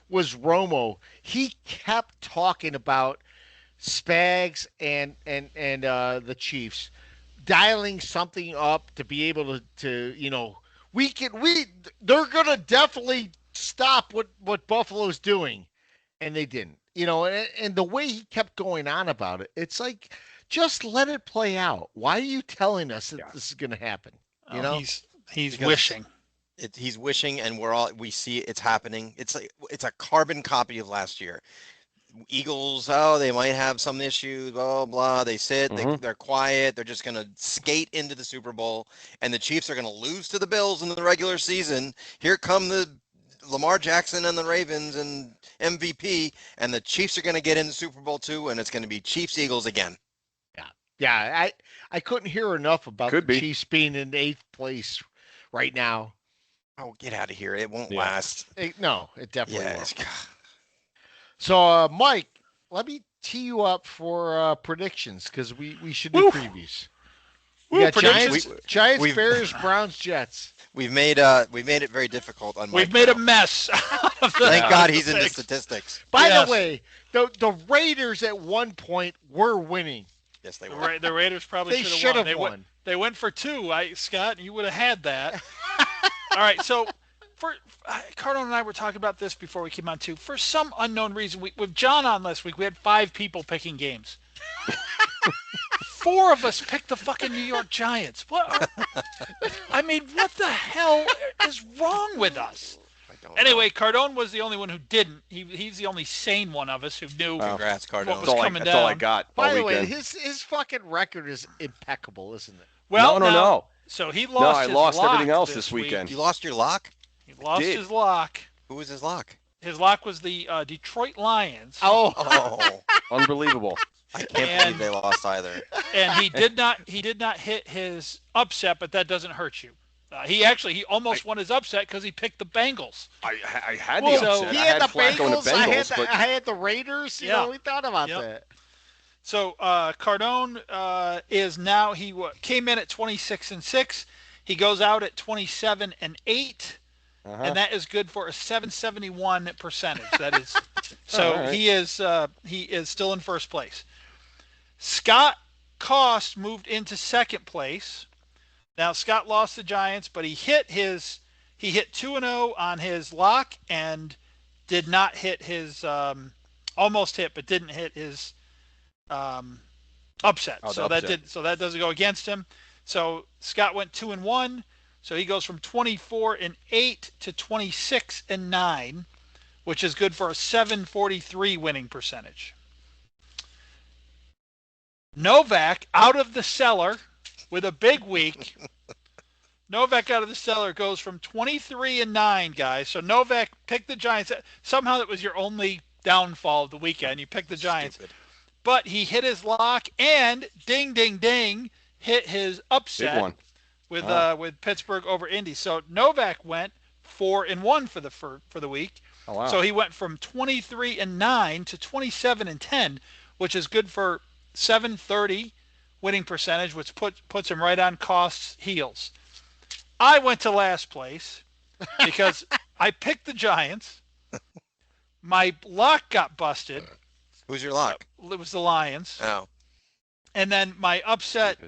was Romo. He kept talking about Spags and the Chiefs dialing something up to be able to they're gonna definitely stop what Buffalo's doing, and they didn't. And the way he kept going on about it, it's like, just let it play out. Why are you telling us that this is going to happen? He's wishing. He's wishing, and we see it's happening. It's a carbon copy of last year. Eagles, they might have some issues, blah, blah, blah. They sit, they're quiet. They're just going to skate into the Super Bowl, and the Chiefs are going to lose to the Bills in the regular season. Here come the Lamar Jackson and the Ravens and MVP, and the Chiefs are going to get in the Super Bowl too, and it's going to be Chiefs-Eagles again. Yeah. I couldn't hear enough about the Chiefs being in 8th place right now. Oh, get out of here. It won't last. It definitely won't. So, Mike, let me tee you up for predictions, because we should do previews. We got Giants, Bears, Browns, Jets. We've made it very difficult on Mike. We've made a mess. Thank God he's into statistics. By the way, the Raiders at one point were winning. Yes, they were. The Raiders probably should have won. They went for 2, Scott, and you would have had that. All right, so Cardone and I were talking about this before we came on too. For some unknown reason, with John on last week, we had 5 people picking games. 4 of us picked the fucking New York Giants. What the hell is wrong with us? Anyway, Cardone was the only one who didn't. He's the only sane one of us who knew. Congrats, Cardone. What was coming down. That's all I got. By the way, his fucking record is impeccable, isn't it? Well, no. So he lost. I lost everything else this weekend. You lost your lock? He lost his lock. Who was his lock? His lock was the Detroit Lions. Oh. Unbelievable. I can't believe they lost either. And he did not hit his upset, but that doesn't hurt you. He almost won his upset because he picked the Bengals. I had the upset. He I had the Flacco Bengals. but I had the Raiders. We thought about that. So Cardone is now came in at 26-6. He goes out at 27-8, and that is good for a 771 percentage. That is so. He is still in first place. Scott Cost moved into 2nd place. Now Scott lost the Giants, but he hit 2-0 on his lock and did not hit his almost hit, but didn't hit his upset. So that doesn't go against him. So Scott went 2-1. So he goes from 24-8 to 26-9, which is good for a 743 winning percentage. Novak out of the cellar with a big week. Novak out of the cellar goes from 23-9, guys. So Novak picked the Giants. Somehow that was your only downfall of the weekend. You picked the Giants. Stupid. But he hit his lock and ding, ding, ding, hit his upset. Big one. With Pittsburgh over Indy. So Novak went 4-1 for the week. Oh, wow. So he went from 23-9 to 27-10, which is good for 730 winning percentage, which puts him right on Cost's heels. I went to last place because I picked the Giants. My lock got busted. Who's your lock? It was the Lions. Oh. And then my upset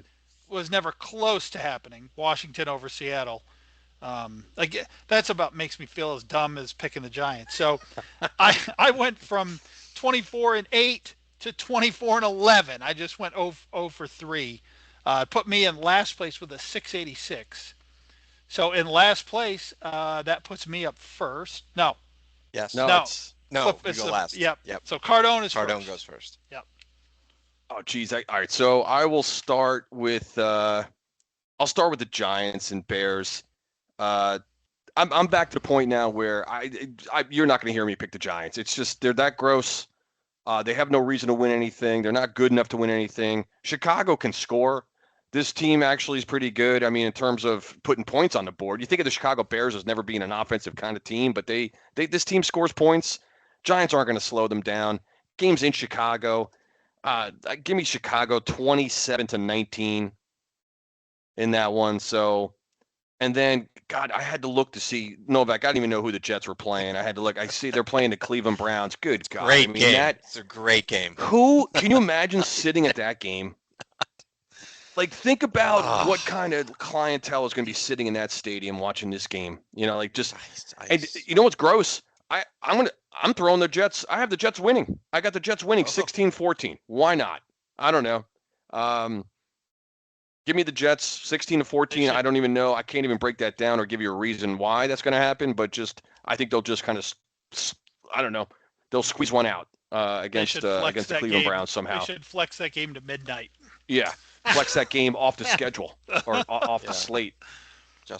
was never close to happening. Washington over Seattle. That's about makes me feel as dumb as picking the Giants. So I went from 24-8 to 24-11. I just went 0 for 3. Put me in last place with a 686. So in last place, that puts me up first. No. Yes. No. No, Flip you is go the- last. Yep. Yep. So Cardone is Cardone first. goes first. Yep. Oh, geez. All right. So I will start with I'll start with the Giants and Bears. I'm back to the point now where you're not going to hear me pick the Giants. It's just they're that gross. They have no reason to win anything. They're not good enough to win anything. Chicago can score. This team actually is pretty good. I mean, in terms of putting points on the board, you think of the Chicago Bears as never being an offensive kind of team, but this team scores points. Giants aren't going to slow them down. Game's in Chicago. Give me Chicago 27-19 in that one. So, and then God, I had to look to see Novak. I didn't even know who the Jets were playing. I had to look. I see they're playing the Cleveland Browns. Good God! Great I mean, game. It's a great game. Who can you imagine sitting at that game? Like, think about what Ah. kind of clientele is going to be sitting in that stadium watching this game. You know, like just. I And you know what's gross? I'm throwing the Jets. I have the Jets winning. I got the Jets winning 16-14. Why not? I don't know. Give me the Jets 16-14. I don't even know. I can't even break that down or give you a reason why that's going to happen. But just I think they'll just kind of I don't know. They'll squeeze one out against the Cleveland Browns somehow. They should flex that game to midnight. Yeah, flex that game off the schedule or off the slate.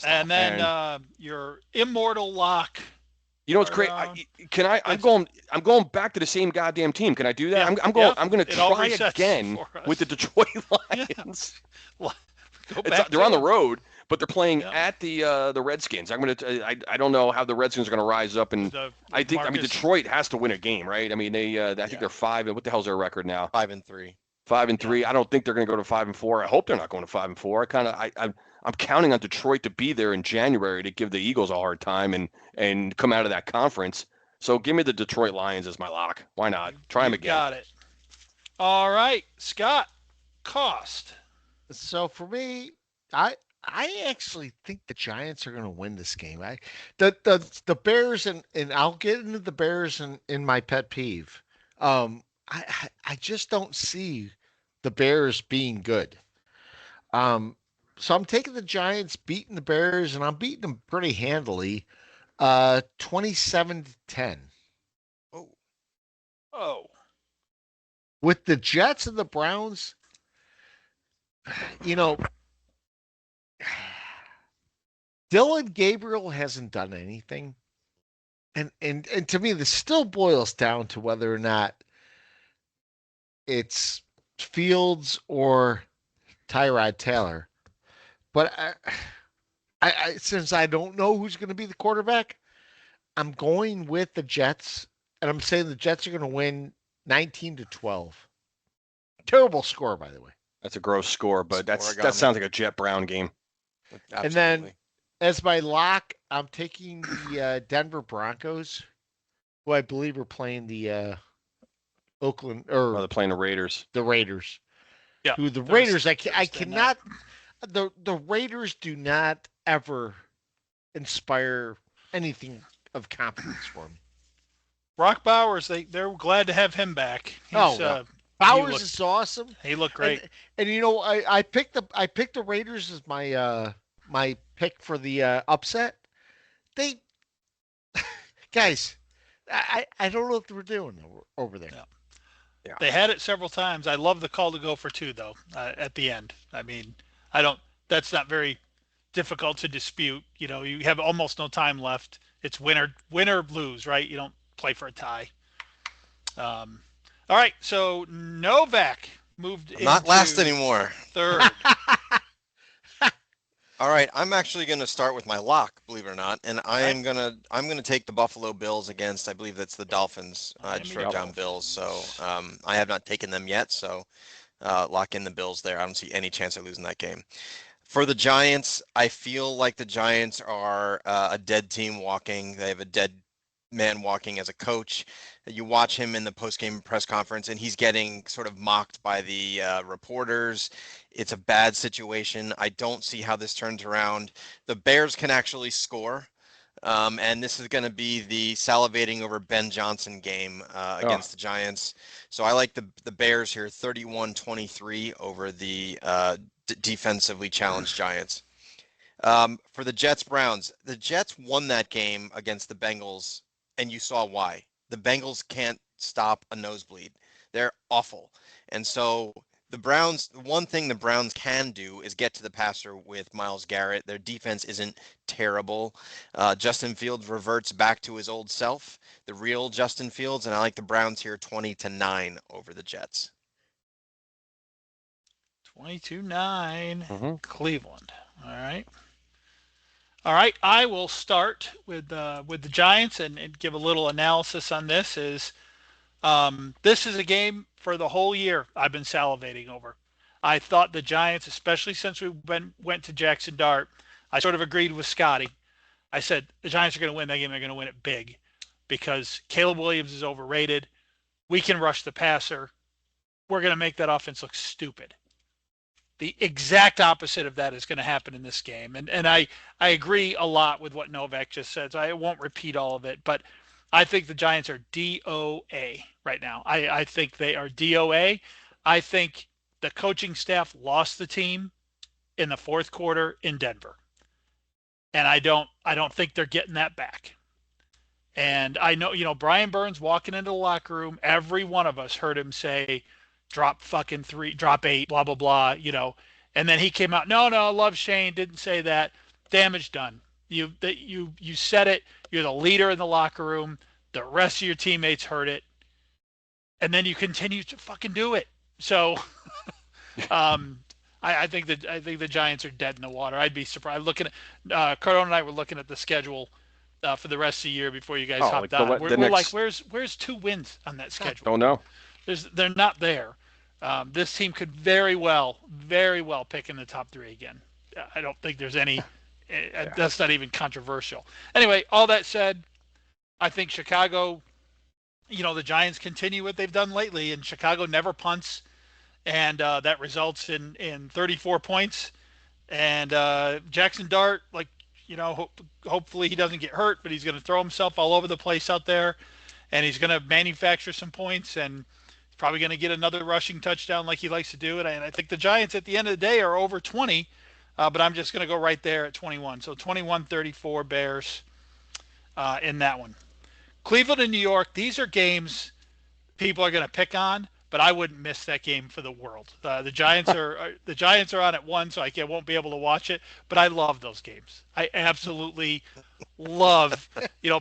And then your immortal lock. You know what's great? I'm going back to the same goddamn team. Can I do that? Yeah, I'm going to try again with the Detroit Lions. Yeah. They're on the road, but they're playing at the Redskins. I don't know how the Redskins are going to rise up, and I mean Detroit has to win a game, right? I mean I think they're 5, and what the hell's their record now? 5-3. 5-3. I don't think they're going to go to 5-4. I hope they're not going to 5-4. I'm counting on Detroit to be there in January to give the Eagles a hard time and come out of that conference. So give me the Detroit Lions as my lock. Why not? Try them again. Got it. All right, Scott. Cost. So for me, I actually think the Giants are going to win this game. The Bears and I'll get into the Bears in my pet peeve. I just don't see the Bears being good. So I'm taking the Giants, beating the Bears, and I'm beating them pretty handily, 27-10. Oh. With the Jets and the Browns, you know, Dylan Gabriel hasn't done anything. And to me, this still boils down to whether or not it's Fields or Tyrod Taylor. But I since I don't know who's going to be the quarterback, I'm going with the Jets, and I'm saying the Jets are going to win 19-12. Terrible score, by the way. That's a gross score, but that sounds like a Jet Brown game. Absolutely. And then as my lock, I'm taking the Denver Broncos, who I believe are playing the Oakland or they're playing the Raiders. The Raiders. Yeah. Who the Raiders? I cannot. The Raiders do not ever inspire anything of confidence for me. Brock Bowers, they're glad to have him back. Bowers is awesome. He looked great. And you know, I picked the Raiders as my my pick for the upset. They guys, I don't know what we're doing over there. Yeah. They had it several times. I love the call to go for 2 though at the end. I mean, that's not very difficult to dispute. You know, you have almost no time left. It's win or lose, right? You don't play for a tie. All right, so Novak moved into not last anymore. Third. All right, I'm actually going to start with my lock, believe it or not, and I'm gonna take the Buffalo Bills against, I believe that's the Dolphins. I just wrote down Bills, so I have not taken them yet, so lock in the Bills there. I don't see any chance of losing that game. For the Giants, I feel like the Giants are a dead team walking. They have a dead man walking as a coach. You watch him in the post-game press conference, and he's getting sort of mocked by the reporters. It's a bad situation. I don't see how this turns around. The Bears can actually score, and this is going to be the salivating over Ben Johnson game against the Giants. So I like the Bears here, 31-23 over the defensively challenged Giants. For the Jets-Browns, the Jets won that game against the Bengals, and you saw why. the Bengals can't stop a nosebleed. They're awful. And so the Browns, one thing the Browns can do is get to the passer with Myles Garrett. Their defense isn't terrible. Justin Fields reverts back to his old self, the real Justin Fields, and I like the Browns here 20-9 over the Jets. 22-9, Cleveland. All right. All right. I will start with the Giants and give a little analysis on this. This is a game for the whole year I've been salivating over. I thought the Giants, especially since we went to Jackson Dart, I sort of agreed with Scotty. I said the Giants are going to win that game. They're going to win it big because Caleb Williams is overrated. We can rush the passer. We're going to make that offense look stupid. The exact opposite of that is going to happen in this game. And I agree a lot with what Novak just said, so I won't repeat all of it. But I think the Giants are DOA right now. I think they are DOA. I think the coaching staff lost the team in the fourth quarter in Denver. And I don't think they're getting that back. And I know, Brian Burns walking into the locker room, every one of us heard him say, drop fucking 3, drop 8, blah, blah, blah, And then he came out, no, love Shane, didn't say that. Damage done. You said it. You're the leader in the locker room. The rest of your teammates heard it. And then you continue to fucking do it. So I think the Giants are dead in the water. I'd be surprised. Looking at Cardone and I were looking at the schedule for the rest of the year before you guys hopped on. We're like, where's 2 wins on that schedule? Don't know. They're not there. This team could very well pick in the top 3 again. I don't think there's any. That's not even controversial. Anyway, all that said, I think Chicago. The Giants continue what they've done lately, and Chicago never punts, and that results in 34 points. And Jackson Dart, hopefully he doesn't get hurt, but he's going to throw himself all over the place out there, and he's going to manufacture some points, and he's probably going to get another rushing touchdown like he likes to do. And I think the Giants at the end of the day are over 20, but I'm just going to go right there at 21. So 21-34 Bears in that one. Cleveland and New York, these are games people are going to pick on, but I wouldn't miss that game for the world. The Giants are on at 1, so I won't be able to watch it. But I love those games. I absolutely love.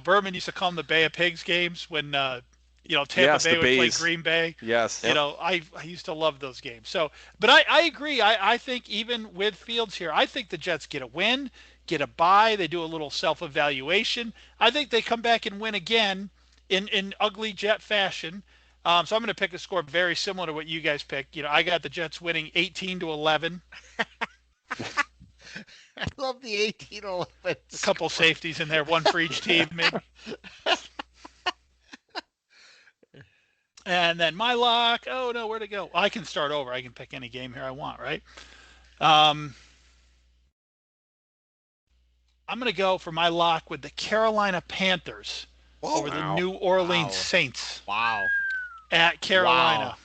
Berman used to call them the Bay of Pigs games when Tampa Bay would play Green Bay. Yes. I used to love those games. So, but I agree. I think even with Fields here, I think the Jets get a win, get a bye. They do a little self-evaluation. I think they come back and win again in ugly Jet fashion. So I'm going to pick a score very similar to what you guys picked. I got the Jets winning 18-11. I love the 18-11. A couple safeties in there, one for each team, maybe. And then my lock. Oh no, where'd it go? I can start over. I can pick any game here I want, right? I'm going to go for my lock with the Carolina Panthers over the New Orleans Saints. Wow. At Carolina.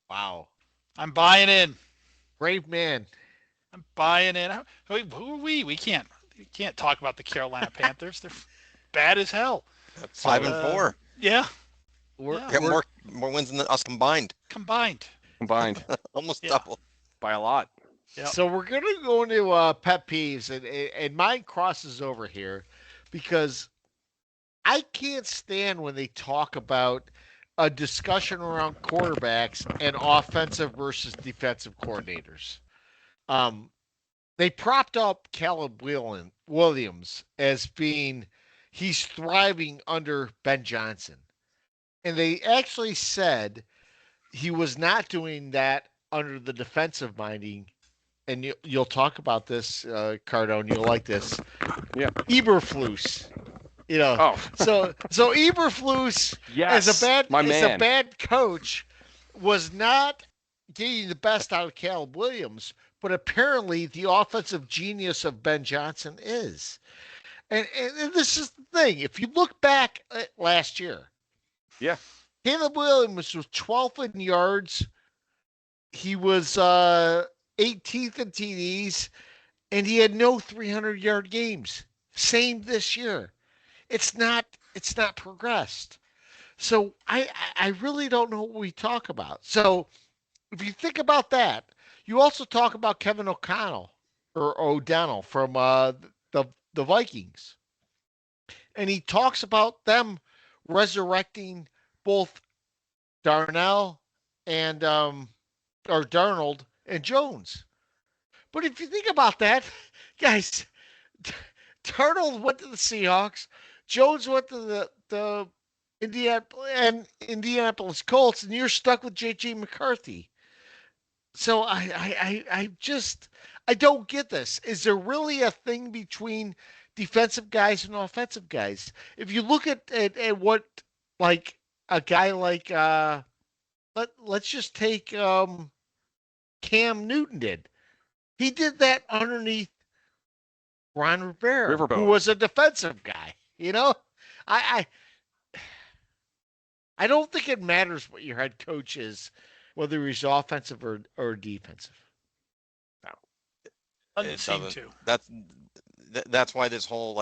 Wow. I'm buying in. Brave man. I'm buying in. Who are we? We can't talk about the Carolina Panthers. They're bad as hell. 5-4. Yeah. We have more wins than us combined. Combined. Almost double. By a lot. Yep. So we're going to go into pet peeves, and mine crosses over here because I can't stand when they talk about a discussion around quarterbacks and offensive versus defensive coordinators. They propped up Caleb Williams as being he's thriving under Ben Johnson. And they actually said he was not doing that under the defensive minding. And you'll talk about this, Cardone. You'll like this. Yeah. Eberflus. So Eberflus, yes, as a bad coach, was not getting the best out of Caleb Williams, but apparently the offensive genius of Ben Johnson is. And this is the thing. If you look back at last year, Caleb Williams was 12th in yards. He was 18th in TDs, and he had no 300-yard games. Same this year. It's not progressed. So I really don't know what we talk about. So if you think about that, you also talk about Kevin O'Connell or O'Donnell from the the Vikings, and he talks about them resurrecting both Darnell and or Darnold and Jones. But if you think about that, guys, Darnold went to the Seahawks, Jones went to the Indianapolis Colts, and you're stuck with JJ McCarthy. So I just I don't get this. Is there really a thing between defensive guys and offensive guys? If you look at what like a guy like let's just take Cam Newton did. He did that underneath Ron Rivera, who Riverboat. was a defensive guy. You know, I I don't think it matters what your head coach is, whether he's offensive or defensive. Doesn't It seem doesn't. to. That's why this whole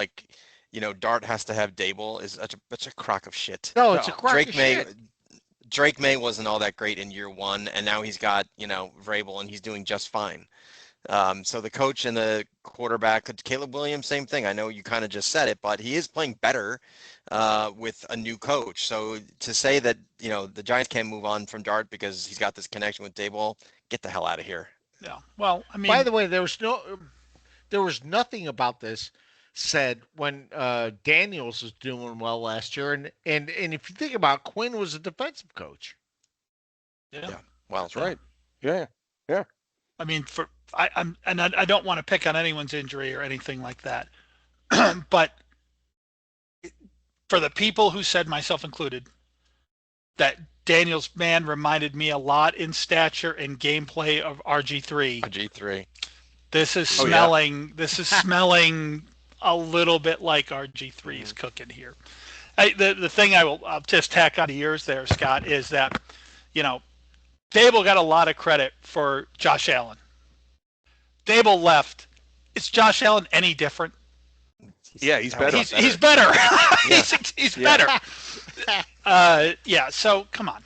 Dart has to have Dable is such a crock of shit. No, it's a No, crock Drake of May shit. Drake May wasn't all that great in year one, and now he's got Vrabel, and he's doing just fine. So the coach and the quarterback, Caleb Williams, same thing. I know you kind of just said it, but he is playing better with a new coach. So to say that the Giants can't move on from Dart because he's got this connection with Daboll, get the hell out of here. Yeah. Well, I mean, By the way, there was nothing about this said when Daniels was doing well last year, and if you think about it, Quinn was a defensive coach. yeah. Well, That's right. Yeah. I mean, I don't want to pick on anyone's injury or anything like that, but for the people who said, myself included, that Daniels man reminded me a lot in stature and gameplay of RG3. G3. This is Oh, yeah. smelling. This is smelling a little bit like RG3's cooking here. The thing I'll just tack on to yours there, Scott, is that Dable got a lot of credit for Josh Allen. Dable left. Is Josh Allen any different? Yeah, he's better. He's better. Yeah. he's Yeah. better. Yeah. So come on.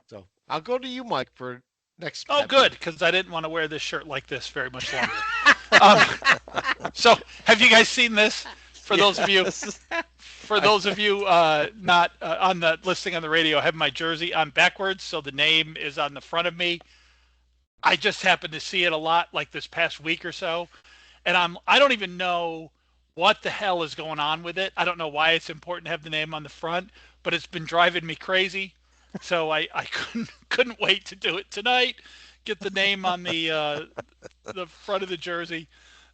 So I'll go to you, Mike, for next. Oh, pet good, peeve. because I didn't want to wear this shirt like this very much longer. So have you guys seen this? For those of you not on the listening on the radio, I have my jersey on backwards, so the name is on the front of me. I just happened to see it a lot like this past week or so, and I don't even know what the hell is going on with it. I don't know why it's important to have the name on the front, but it's been driving me crazy. So I couldn't wait to do it tonight. Get the name on the front of the jersey,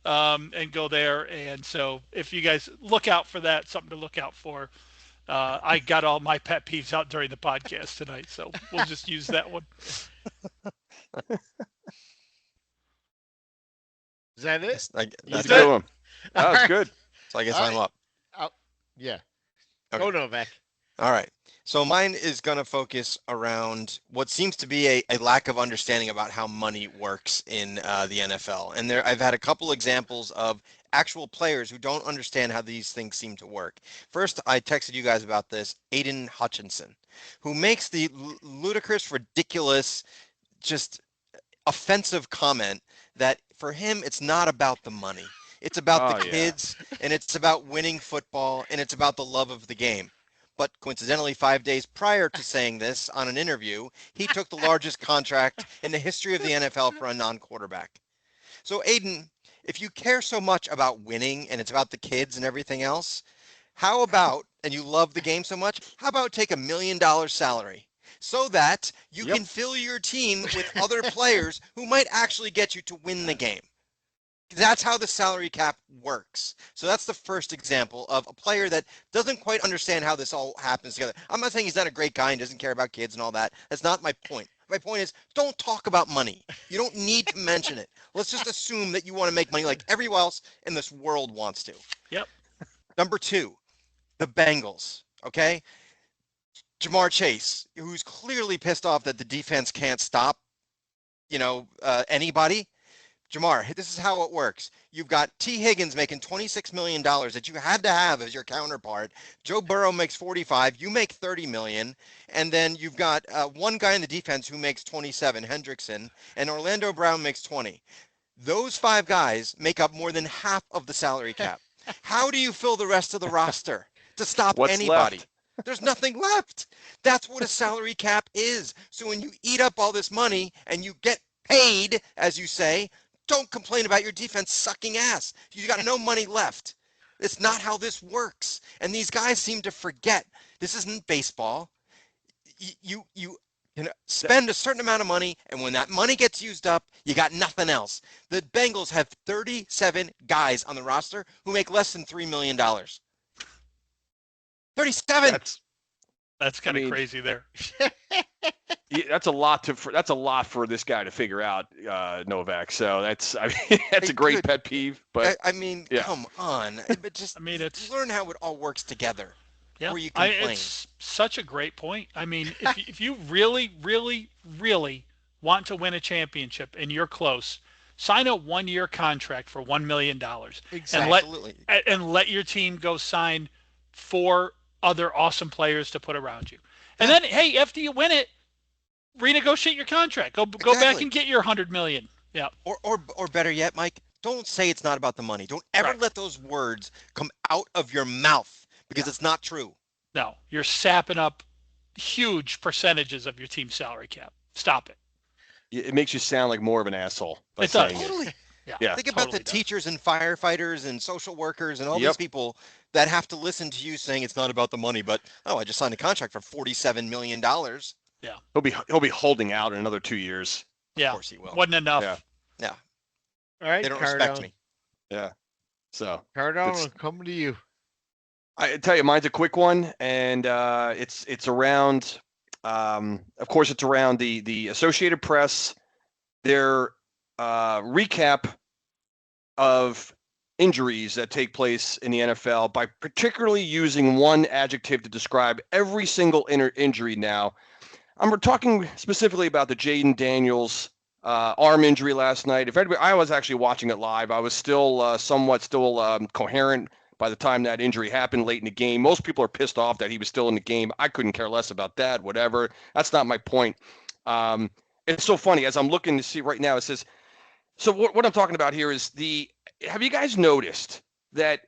and go there. And so if you guys look out for that, something to look out for. I got all my pet peeves out during the podcast tonight, so we'll just use that one. Is that it? That's Let's good. do him. That was good. So I guess All I'm right. up. Yeah. Okay. Go Novak. All right. So mine is going to focus around what seems to be a lack of understanding about how money works in the NFL. And I've had a couple examples of actual players who don't understand how these things seem to work. First, I texted you guys about this, Aiden Hutchinson, who makes the ludicrous, ridiculous, just offensive comment that for him, it's not about the money. It's about the kids, and it's about winning football, and it's about the love of the game. But coincidentally, 5 days prior to saying this on an interview, he took the largest contract in the history of the NFL for a non-quarterback. So Aiden, if you care so much about winning and it's about the kids and everything else, how about, and you love the game so much, how about take $1 million salary so that you can fill your team with other players who might actually get you to win the game? That's how the salary cap works. So that's the first example of a player that doesn't quite understand how this all happens together. I'm not saying he's not a great guy and doesn't care about kids and all that. That's not my point. My point is, don't talk about money. You don't need to mention it. Let's just assume that you want to make money like everyone else in this world wants to. Yep. Number two, the Bengals, okay? Jamar Chase, who's clearly pissed off that the defense can't stop, anybody. Jamar, this is how it works. You've got T. Higgins making $26 million that you had to have as your counterpart. Joe Burrow makes 45. You make 30 million. And then you've got one guy in the defense who makes 27, Hendrickson, and Orlando Brown makes 20. Those 5 guys make up more than half of the salary cap. How do you fill the rest of the roster to stop What's anybody? left? There's nothing left. That's what a salary cap is. So when you eat up all this money and you get paid, as you say, don't complain about your defense sucking ass. You got no money left. It's not how this works. And these guys seem to forget this isn't baseball. You spend a certain amount of money, and when that money gets used up, you got nothing else. The Bengals have 37 guys on the roster who make less than $3 million. 37. That's kind of crazy there. Yeah, that's a lot for this guy to figure out, Novak. So that's a great pet peeve. But come on. But just it's learn how it all works together. Yeah, where you complain. It's such a great point. I mean, if you really, really, really want to win a championship and you're close, sign a 1-year contract for $1 million. Exactly. And let your team go sign 4 other awesome players to put around you. And then, hey, after you win it, renegotiate your contract. Go back and get your $100 million. Yeah. Or better yet, Mike, don't say it's not about the money. Don't ever let those words come out of your mouth because it's not true. No, you're sapping up huge percentages of your team's salary cap. Stop it. It makes you sound like more of an asshole by it does. saying Totally. it. Yeah. Think about the teachers and firefighters and social workers and all these people that have to listen to you saying it's not about the money, but I just signed a contract for $47 million. Yeah. He'll be holding out in another 2 years. Yeah. Of course he will. Wasn't enough. Yeah. All right, They don't Cardone. respect me. Yeah. So Cardone, coming to you. I tell you, mine's a quick one, and it's around. Of course, it's around the Associated Press. Their recap of injuries that take place in the NFL by particularly using one adjective to describe every single injury now. I'm talking specifically about the Jaden Daniels arm injury last night. I was actually watching it live. I was still somewhat coherent by the time that injury happened late in the game. Most people are pissed off that he was still in the game. I couldn't care less about that, whatever. That's not my point. It's so funny. As I'm looking to see right now, it says, so what I'm talking about here is have you guys noticed that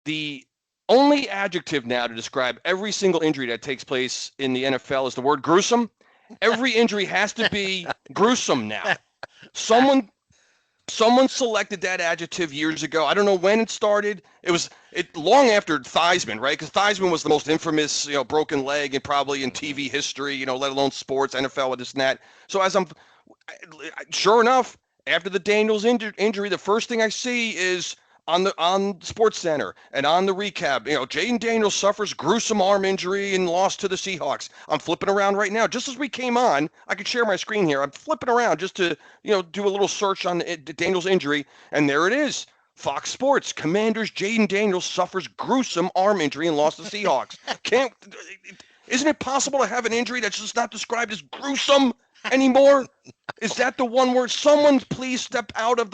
the only adjective now to describe every single injury that takes place in the NFL is the word gruesome? Every injury has to be gruesome now. Someone selected that adjective years ago. I don't know when it started. It was long after Theismann, right? Because Theismann was the most infamous, broken leg and probably in TV history, let alone sports, NFL, with this and that. So sure enough, after the Daniels injury, the first thing I see is on Sports Center and on the recap, Jaden Daniels suffers gruesome arm injury and lost to the Seahawks. I'm flipping around right now. Just as we came on, I could share my screen here. I'm flipping around just to, do a little search on Daniels' injury, and there it is. Fox Sports, Commanders Jaden Daniels suffers gruesome arm injury and lost to the Seahawks. Isn't it possible to have an injury that's just not described as gruesome anymore? Is that the one word? Someone please step out of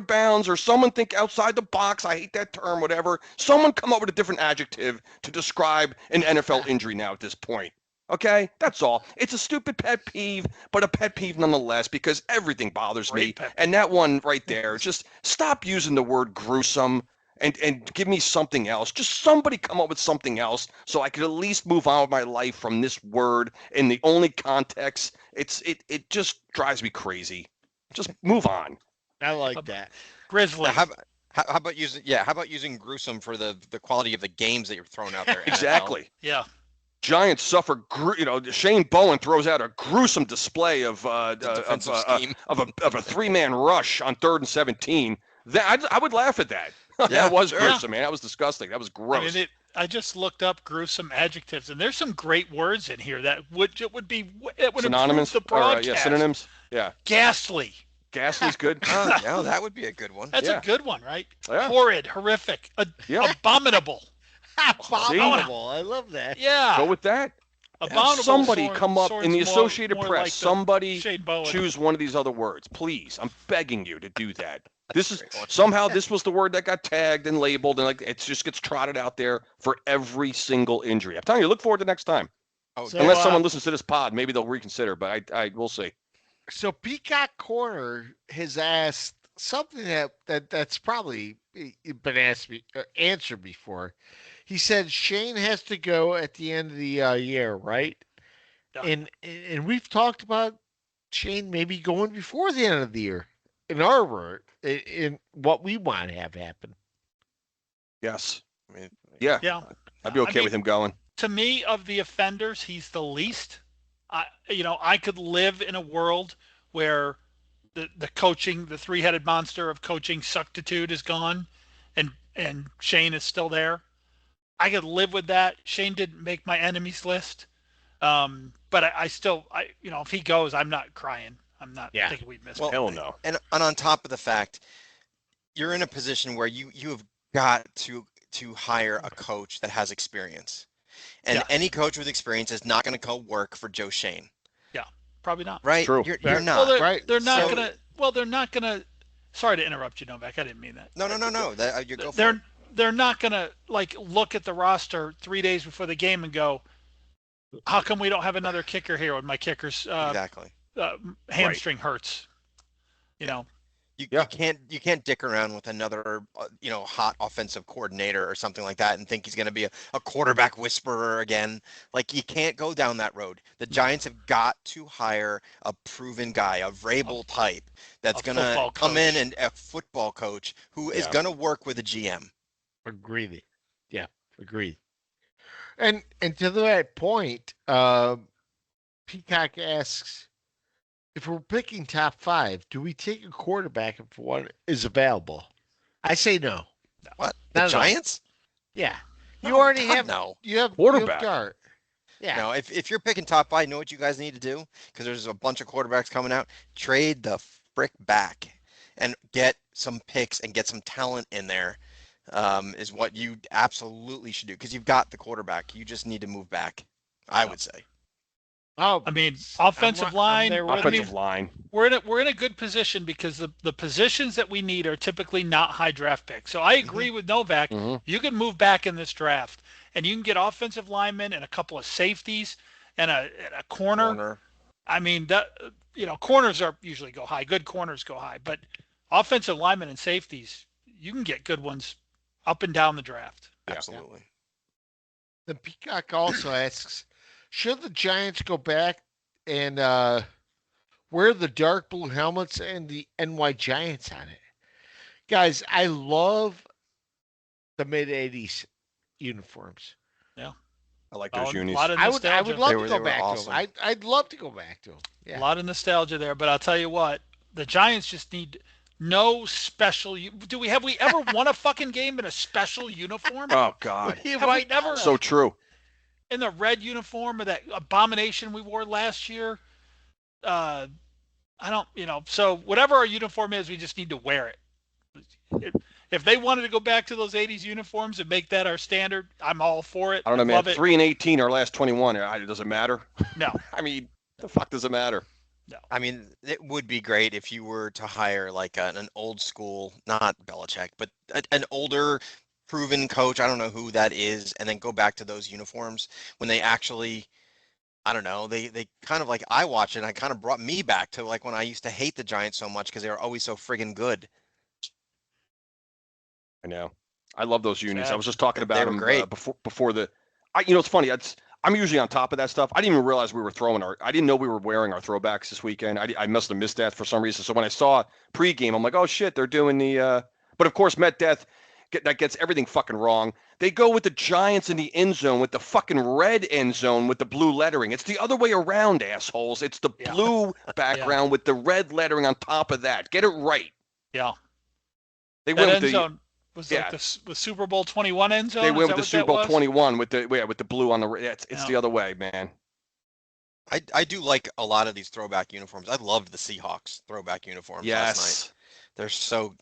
bounds, or someone think outside the box. I hate that term, whatever. Someone come up with a different adjective to describe an NFL injury now at this point. Okay? That's all. It's a stupid pet peeve, but a pet peeve nonetheless, because everything bothers me. And that one right there, just stop using the word gruesome and give me something else. Just somebody come up with something else so I could at least move on with my life from this word in the only context. It just drives me crazy. Just move on. I like that. Grizzly. How about using gruesome for the quality of the games that you're throwing out there? Exactly. Yeah. Giants suffer. Shane Bowen throws out a gruesome display of a 3-man rush on 3rd and 17. I would laugh at that. That was gruesome, man. That was disgusting. That was gross. I just looked up gruesome adjectives, and there's some great words in here that would synonymous. Improve the broadcast. Synonyms. Yeah. Ghastly. Ghastly's good. Yeah, that would be a good one. That's a good one, right? Yeah. Horrid, horrific, abominable. Abominable. I love that. Yeah. Go with that. Abominable. Somebody sword- come up sword's in the more- Associated more Press. like the Somebody Shane Bowen. choose one of these other words, please. I'm begging you to do that. This is Great one. somehow this was the word that got tagged and labeled, and like it just gets trotted out there for every single injury. I'm telling you, look forward to next time. Oh, So, Unless someone listens to this pod, maybe they'll reconsider. But I will see. So Peacock Corner has asked something that's probably been answered before. He said Shane has to go at the end of the year, right? Yeah. And we've talked about Shane maybe going before the end of the year. In our word, in what we want to have happen. Yes. I mean, Yeah. Yeah. I'd be okay with him going. To me, of the offenders, he's the least. I could live in a world where the coaching, the three-headed monster of coaching suctitude is gone, and Shane is still there. I could live with that. Shane didn't make my enemies list, but I still, if he goes, I'm not crying. I'm not thinking we'd miss him. Hell no. and on top of the fact, you're in a position where you have got to hire a coach that has experience. And Yeah. any coach with experience is not going to go work for Joe Shane, Probably not. right? True. You're Right. not. Well, right. they're not So- gonna. Well, they're not gonna. Sorry to interrupt you, Novak. I didn't mean that. No. You go for it. They're not gonna look at the roster 3 days before the game and go, "How come we don't have another kicker here when my kicker's Exactly. hamstring hurts?" You know. You Yeah. you can't dick around with another hot offensive coordinator or something like that and think he's going to be a quarterback whisperer again. Like, you can't go down that road. The Giants have got to hire a proven guy, a Vrabel type that's A going to football come in, coach. and a football coach who is Yeah. going to work with a GM. Agreed. Yeah, agreed. And to that point, Peacock asks, if we're picking top 5, do we take a quarterback if one is available? I say no. What? Not The at all. Giants? Yeah, you No, already God, have no. you have Quarterback. Dart. Yeah, No, if you're picking top 5, know what you guys need to do? Because there's a bunch of quarterbacks coming out. Trade the frick back and get some picks and get some talent in there. Is what you absolutely should do, because you've got the quarterback. You just need to move back, I would say. Oh, I mean, offensive I'm line. there with Offensive line. We're in a good position because the positions that we need are typically not high draft picks. So I agree with Novak. Mhm. You can move back in this draft, and you can get offensive linemen and a couple of safeties and a corner. I mean, that corners are usually go high. Good corners go high, but offensive linemen and safeties, you can get good ones up and down the draft. Absolutely. the Peacock also asks, should the Giants go back and wear the dark blue helmets and the NY Giants on it? Guys, I love the mid '80s uniforms. I like A those unis. lot of I nostalgia. would love They to were- go they were back awesome. to them. I'd love to go back to them. A Yeah. lot of nostalgia there, but I'll tell you what, the Giants just need no special. Do we ever won a fucking game in a special uniform? Oh God. You Have we might never- not So have. true. In the red uniform or that abomination we wore last year? I don't, so whatever our uniform is, we just need to wear it. If they wanted to go back to those 80s uniforms and make that our standard, I'm all for it. I don't know, man. Love it. 3-18, our last 21. It doesn't matter. No, I mean, the fuck does it matter? I mean, it would be great if you were to hire like an old school, not Belichick, but an older proven coach. I don't know who that is, and then go back to those uniforms when they actually, I don't know, they kind of like, I watch it and it kind of brought me back to like when I used to hate the Giants so much because they were always so friggin' good. I know. I love those unis. Sad. I was just talking about They were them great. before the. It's funny. I'm usually on top of that stuff. I didn't even realize we were I didn't know we were wearing our throwbacks this weekend. I must have missed that for some reason. So when I saw pregame, I'm like, oh shit, they're doing the. But of course, Met Death that gets everything fucking wrong. They go with the Giants in the end zone with the fucking red end zone with the blue lettering. It's the other way around, assholes. It's the Yeah. blue background with the red lettering on top of that. Get it right. yeah. They That went end with the. zone was like the Super Bowl 21 end zone. They Is went that with the what Super Bowl that was? 21 with the blue on the. It's Yeah. the other way, man. I do like a lot of these throwback uniforms. I loved the Seahawks throwback uniforms last night. Yes, They're so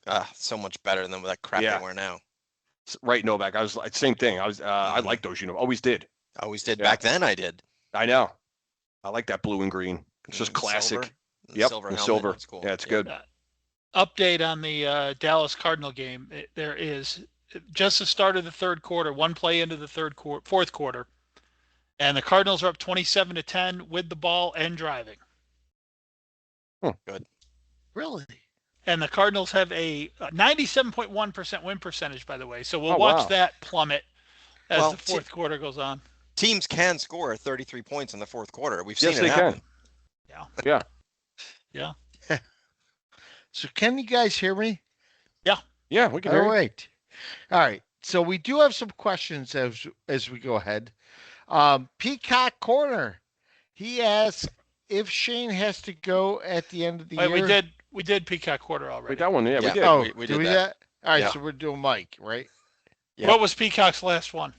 much better than that crap Yeah. they wear now. right, Novak. I was like same thing. I Mm-hmm. like those. Always did. I always did. Yeah. Back then I did. I know. I like that blue and green. It's just classic. Silver. Yep, Silver the helmet. silver. That's cool. Yeah, it's good. Update on the Dallas Cardinal game. There is just the start of the third quarter, one play into the fourth quarter, and the Cardinals are up 27-10 with the ball and driving. Good. Really? And the Cardinals have a 97.1% win percentage, by the way. So we'll watch that plummet as the fourth quarter goes on. Teams can score 33 points in the fourth quarter. We've seen Yes, it they happen. Yeah. Yeah. Yeah. So can you guys hear me? Yeah, we can All hear you. right. All right. So we do have some questions as we go ahead. Peacock Corner. He asks if Shane has to go at the end of the year. We did Peacock Quarter already. Wait, that one, yeah, we did. Oh, we did did we that. All right, Yeah. so we're doing Mike, right? Yep. What was Peacock's last one?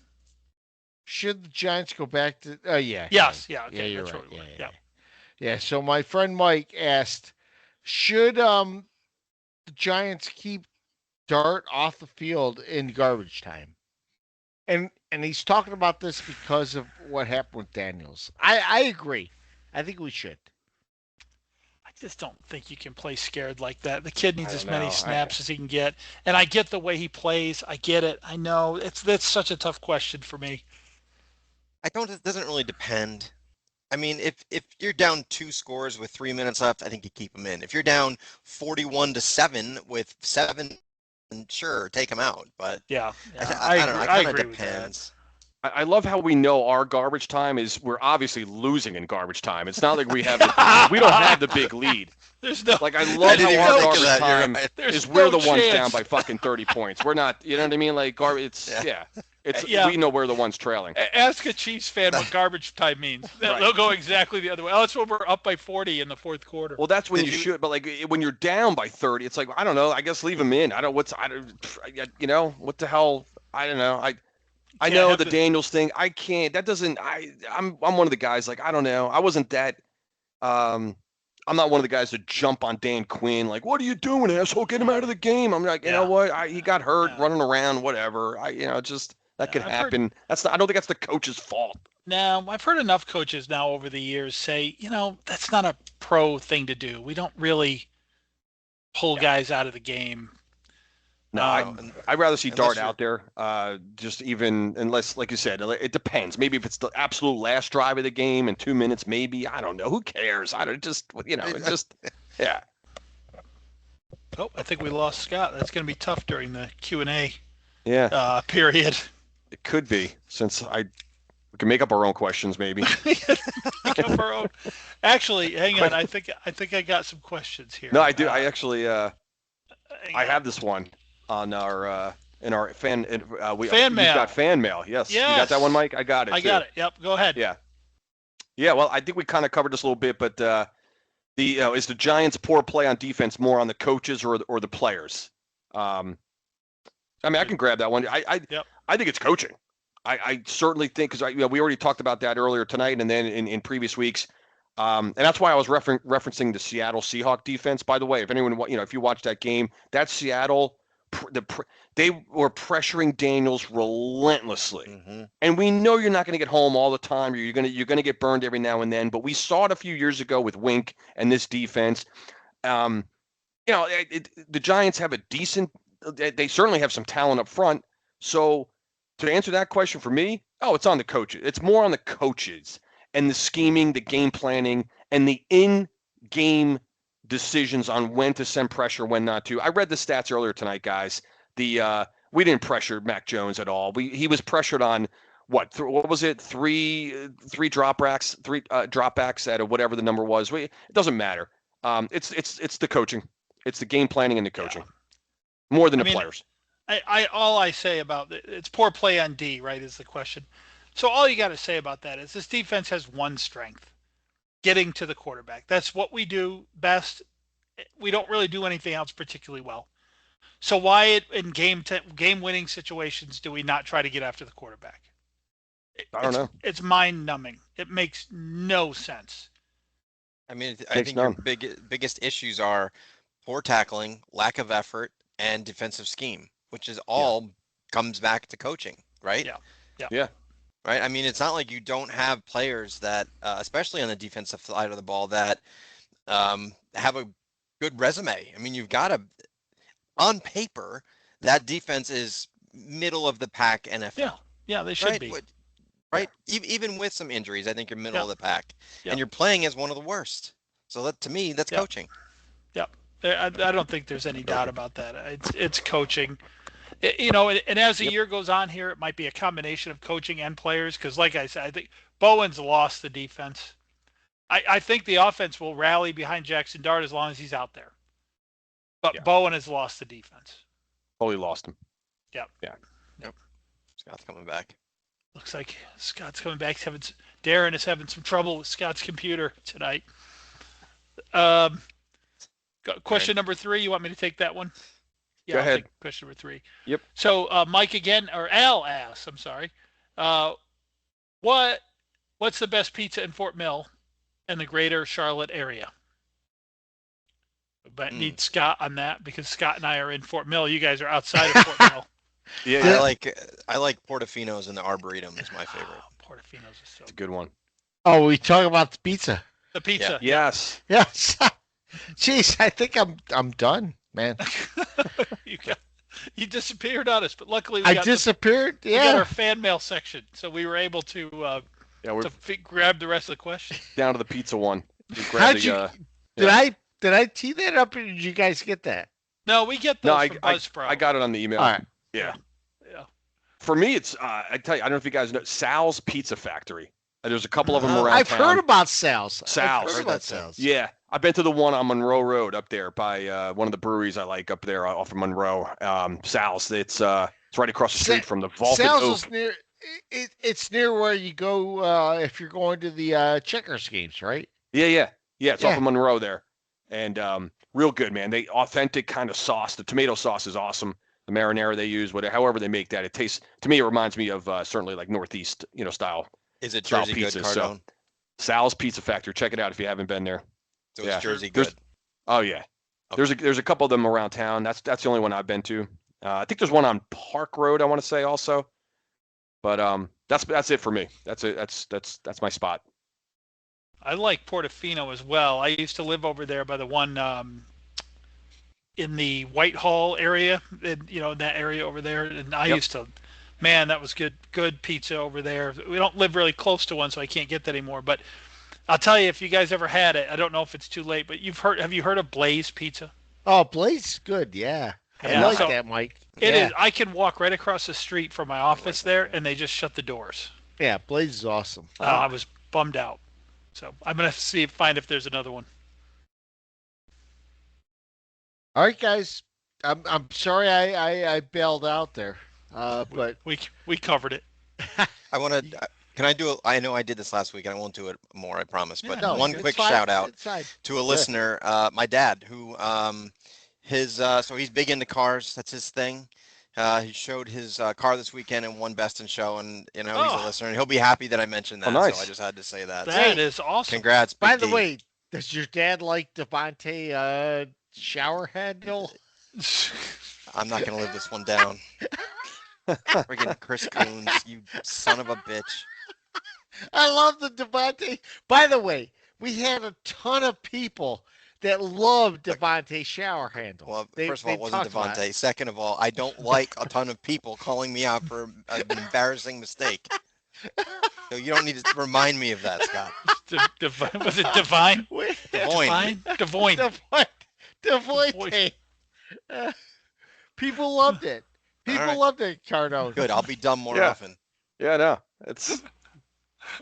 Should the Giants go back to? Oh, yeah. Yes. Yeah. Okay. Yeah, you're That's right. what we went. Yeah. Yeah. So my friend Mike asked, should the Giants keep Dart off the field in garbage time? And he's talking about this because of what happened with Daniels. I agree. I think we should. I just don't think you can play scared like that. The kid needs as many know. snaps as he can get. And I get the way he plays. I get it. I know. That's such a tough question for me. It doesn't really depend. I mean, if you're down 2 scores with 3 minutes left, I think you keep him in. If you're down 41-7 with 7, sure, take him out. But Yeah. I don't know. It kind of depends. I love how we know our garbage time is we're obviously losing in garbage time. It's not like we have we don't have the big lead. There's no Like I love didn't how even our think of garbage that. You're time right. There's is we're no the ones chance. down by fucking 30 points. We're not, you know what I mean? Like it's we know we're the ones trailing. Ask a Chiefs fan what garbage time means. They'll go exactly the other way. Oh, that's when we're up by 40 in the fourth quarter. Well, that's when you should, but like when you're down by 30, it's like I don't know. I guess leave them in. You know what the hell? I don't know. I know the Daniels thing. I can't. That doesn't. I'm one of the guys. Like I don't know. I wasn't that. I'm not one of the guys that jump on Dan Quinn. Like, what are you doing, asshole? Get him out of the game. I'm like, you know what? He got hurt running around. Whatever. That could happen. I don't think that's the coach's fault. Now, I've heard enough coaches now over the years say, that's not a pro thing to do. We don't really pull guys out of the game. No, I'd rather see Dart out there. Just even unless, like you said, it depends. Maybe if it's the absolute last drive of the game in 2 minutes, maybe. I don't know. Who cares? Yeah. Oh, I think we lost Scott. That's going to be tough during the Q&A period. It could be, since we can make up our own questions, maybe. Make up our own. Actually, hang on. I think I got some questions here. No, I do. I actually I have this one on our in our fan fan we've mail. got fan mail. Yes. You got that one, Mike? I got it. I got it. Yep. Go ahead. Yeah. Yeah. Well, I think we kind of covered this a little bit, but is the Giants' poor play on defense more on the coaches or the players? I mean, I can grab that one. I think it's coaching. I certainly think because we already talked about that earlier tonight and then in previous weeks. And that's why I was referencing the Seattle Seahawks defense. By the way, if anyone, if you watch that game, that Seattle, they were pressuring Daniels relentlessly. Mm-hmm. And we know you're not going to get home all the time. You're going to get burned every now and then. But we saw it a few years ago with Wink and this defense. The Giants have a decent. They certainly have some talent up front. So to answer that question for me, it's on the coaches. It's more on the coaches. And the scheming, the game planning, and the in-game decisions on when to send pressure, when not to. I read the stats earlier tonight, guys. We didn't pressure Mac Jones at all. He was pressured on what was it? Three dropbacks at whatever the number was. It doesn't matter. It's the coaching. It's the game planning and the coaching more than the players. All I say about it's poor play on D, right, is the question. So all you got to say about that is this defense has one strength, getting to the quarterback. That's what we do best. We don't really do anything else particularly well. So why in game-winning situations do we not try to get after the quarterback? I don't know. It's mind-numbing. It makes no sense. I mean, I think your biggest issues are poor tackling, lack of effort, and defensive scheme, which is all comes back to coaching, right? Yeah. right? I mean, it's not like you don't have players that, especially on the defensive side of the ball, that have a good resume. I mean, you've got on paper, that defense is middle of the pack NFL. Yeah, they should right? be. Right? Even with some injuries, I think you're middle Yeah. of the pack, Yeah. and you're playing as one of the worst. So that, to me, that's Yeah. coaching. Yep. I don't think there's any doubt about that. It's coaching. And as the year goes on here, it might be a combination of coaching and players. Because, like I said, I think Bowen's lost the defense. I think the offense will rally behind Jackson Dart as long as he's out there. But Bowen has lost the defense. Totally lost him. Yep. Yeah. Yep. Scott's coming back. Looks like Scott's coming back. Darren is having some trouble with Scott's computer tonight. Question number 3. You want me to take that one? Yeah, Go ahead. I'll take question number 3. Yep. So Mike again, or Al asks, I'm sorry. What's the best pizza in Fort Mill and the greater Charlotte area? But need Scott on that because Scott and I are in Fort Mill. You guys are outside of Fort Mill. Yeah. I like Portofino's and the Arboretum is my favorite. Portofino's is so It's a good one. Oh, we talk about the pizza. The pizza. Yes. Yes. Jeez, I think I'm done, man. You disappeared on us, but luckily I disappeared. We got Yeah. our fan mail section, so we were able to We're grab the rest of the question. down to the pizza one. Did I tee that up, or did you guys get that? No, we get those from Buzzsprout. I got it on the email. All right. Yeah. Yeah. For me, it's I tell you, I don't know if you guys know Sal's Pizza Factory. There's a couple of them around I've town. heard about Sal's. Sal's. I've Heard heard about that Sal's. Yeah, I've been to the one on Monroe Road up there by one of the breweries I like up there off of Monroe. Sal's. It's right across the street from the Vaulted Sal's Oak. is near. It's near where you go if you're going to the checkers games, right? Yeah. It's Yeah. off of Monroe there, and real good, man. They authentic kind of sauce. The tomato sauce is awesome. The marinara they use, however they make that, it tastes to me. It reminds me of certainly like Northeast, style. Is it style Jersey good, pizzas, Cardone? Sal's Pizza Factory. Check it out if you haven't been there. So yeah. it's Jersey good. Oh yeah. Okay. There's a couple of them around town. That's the only one I've been to. I think there's one on Park Road, I want to say also. But that's it for me. That's it. That's my spot. I like Portofino as well. I used to live over there by the one in the Whitehall area, that area over there. And I used to, man, that was good pizza over there. We don't live really close to one, so I can't get that anymore. But I'll tell you, if you guys ever had it, I don't know if it's too late, but have you heard of Blaze Pizza? Oh, Blaze is good. Yeah. Yeah, I like so that, Mike. It is. I can walk right across the street from my office there, and they just shut the doors. Yeah, Blaze is awesome. I was bummed out. So I'm gonna find if there's another one. All right, guys. I'm sorry I bailed out there, but we covered it. I want to. Can I do it? I know I did this last week, and I won't do it more. I promise. But no, one it's quick fine. shout out It's fine. to a listener, my dad, who so he's big into cars. That's his thing. He showed his car this weekend and won Best in Show, and he's a listener, and he'll be happy that I mentioned that. Oh, nice. So I just had to say that. That is awesome. Congrats, By Big the D. way, does your dad like Devontae shower handle? I'm not gonna live this one down. Friggin' Chris Coons, you son of a bitch. I love the Devontae. By the way, we had a ton of people that loved Devontae shower handle. Well, first of all, it wasn't Devontae. Second of all, I don't like a ton of people calling me out for an embarrassing mistake. So you don't need to remind me of that, Scott. Was it Divine? Devoyne. Devontae. People loved it. People right. loved it, Cardone. Good. I'll be dumb more Yeah. often. Yeah, no. It's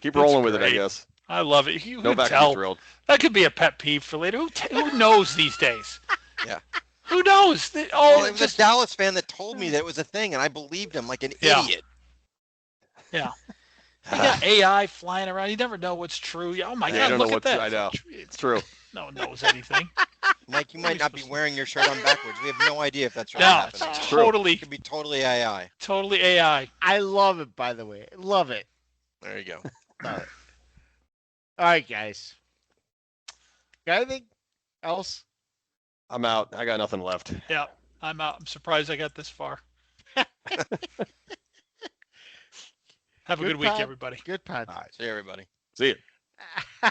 keep rolling with it, I great. guess. I love it. You Novak can will be tell. thrilled. That could be a pet peeve for later. Who knows these days? Yeah. Who knows? Well, it was a Dallas fan that told me that it was a thing, and I believed him like an idiot. Yeah. You got AI flying around. You never know what's true. Oh my I God! don't Look know at that. I know. It's true. No one knows anything. Mike, you might not be wearing your shirt on backwards. We have no idea if that's really No, happening. it's true. It could be totally AI. totally AI. I love it, by the way. Love it. There you go. All right, guys. Got anything else? I'm out. I got nothing left. Yeah, I'm out. I'm surprised I got this far. Have a good week, pod. everybody. Good pod. All right. See you, everybody. See you.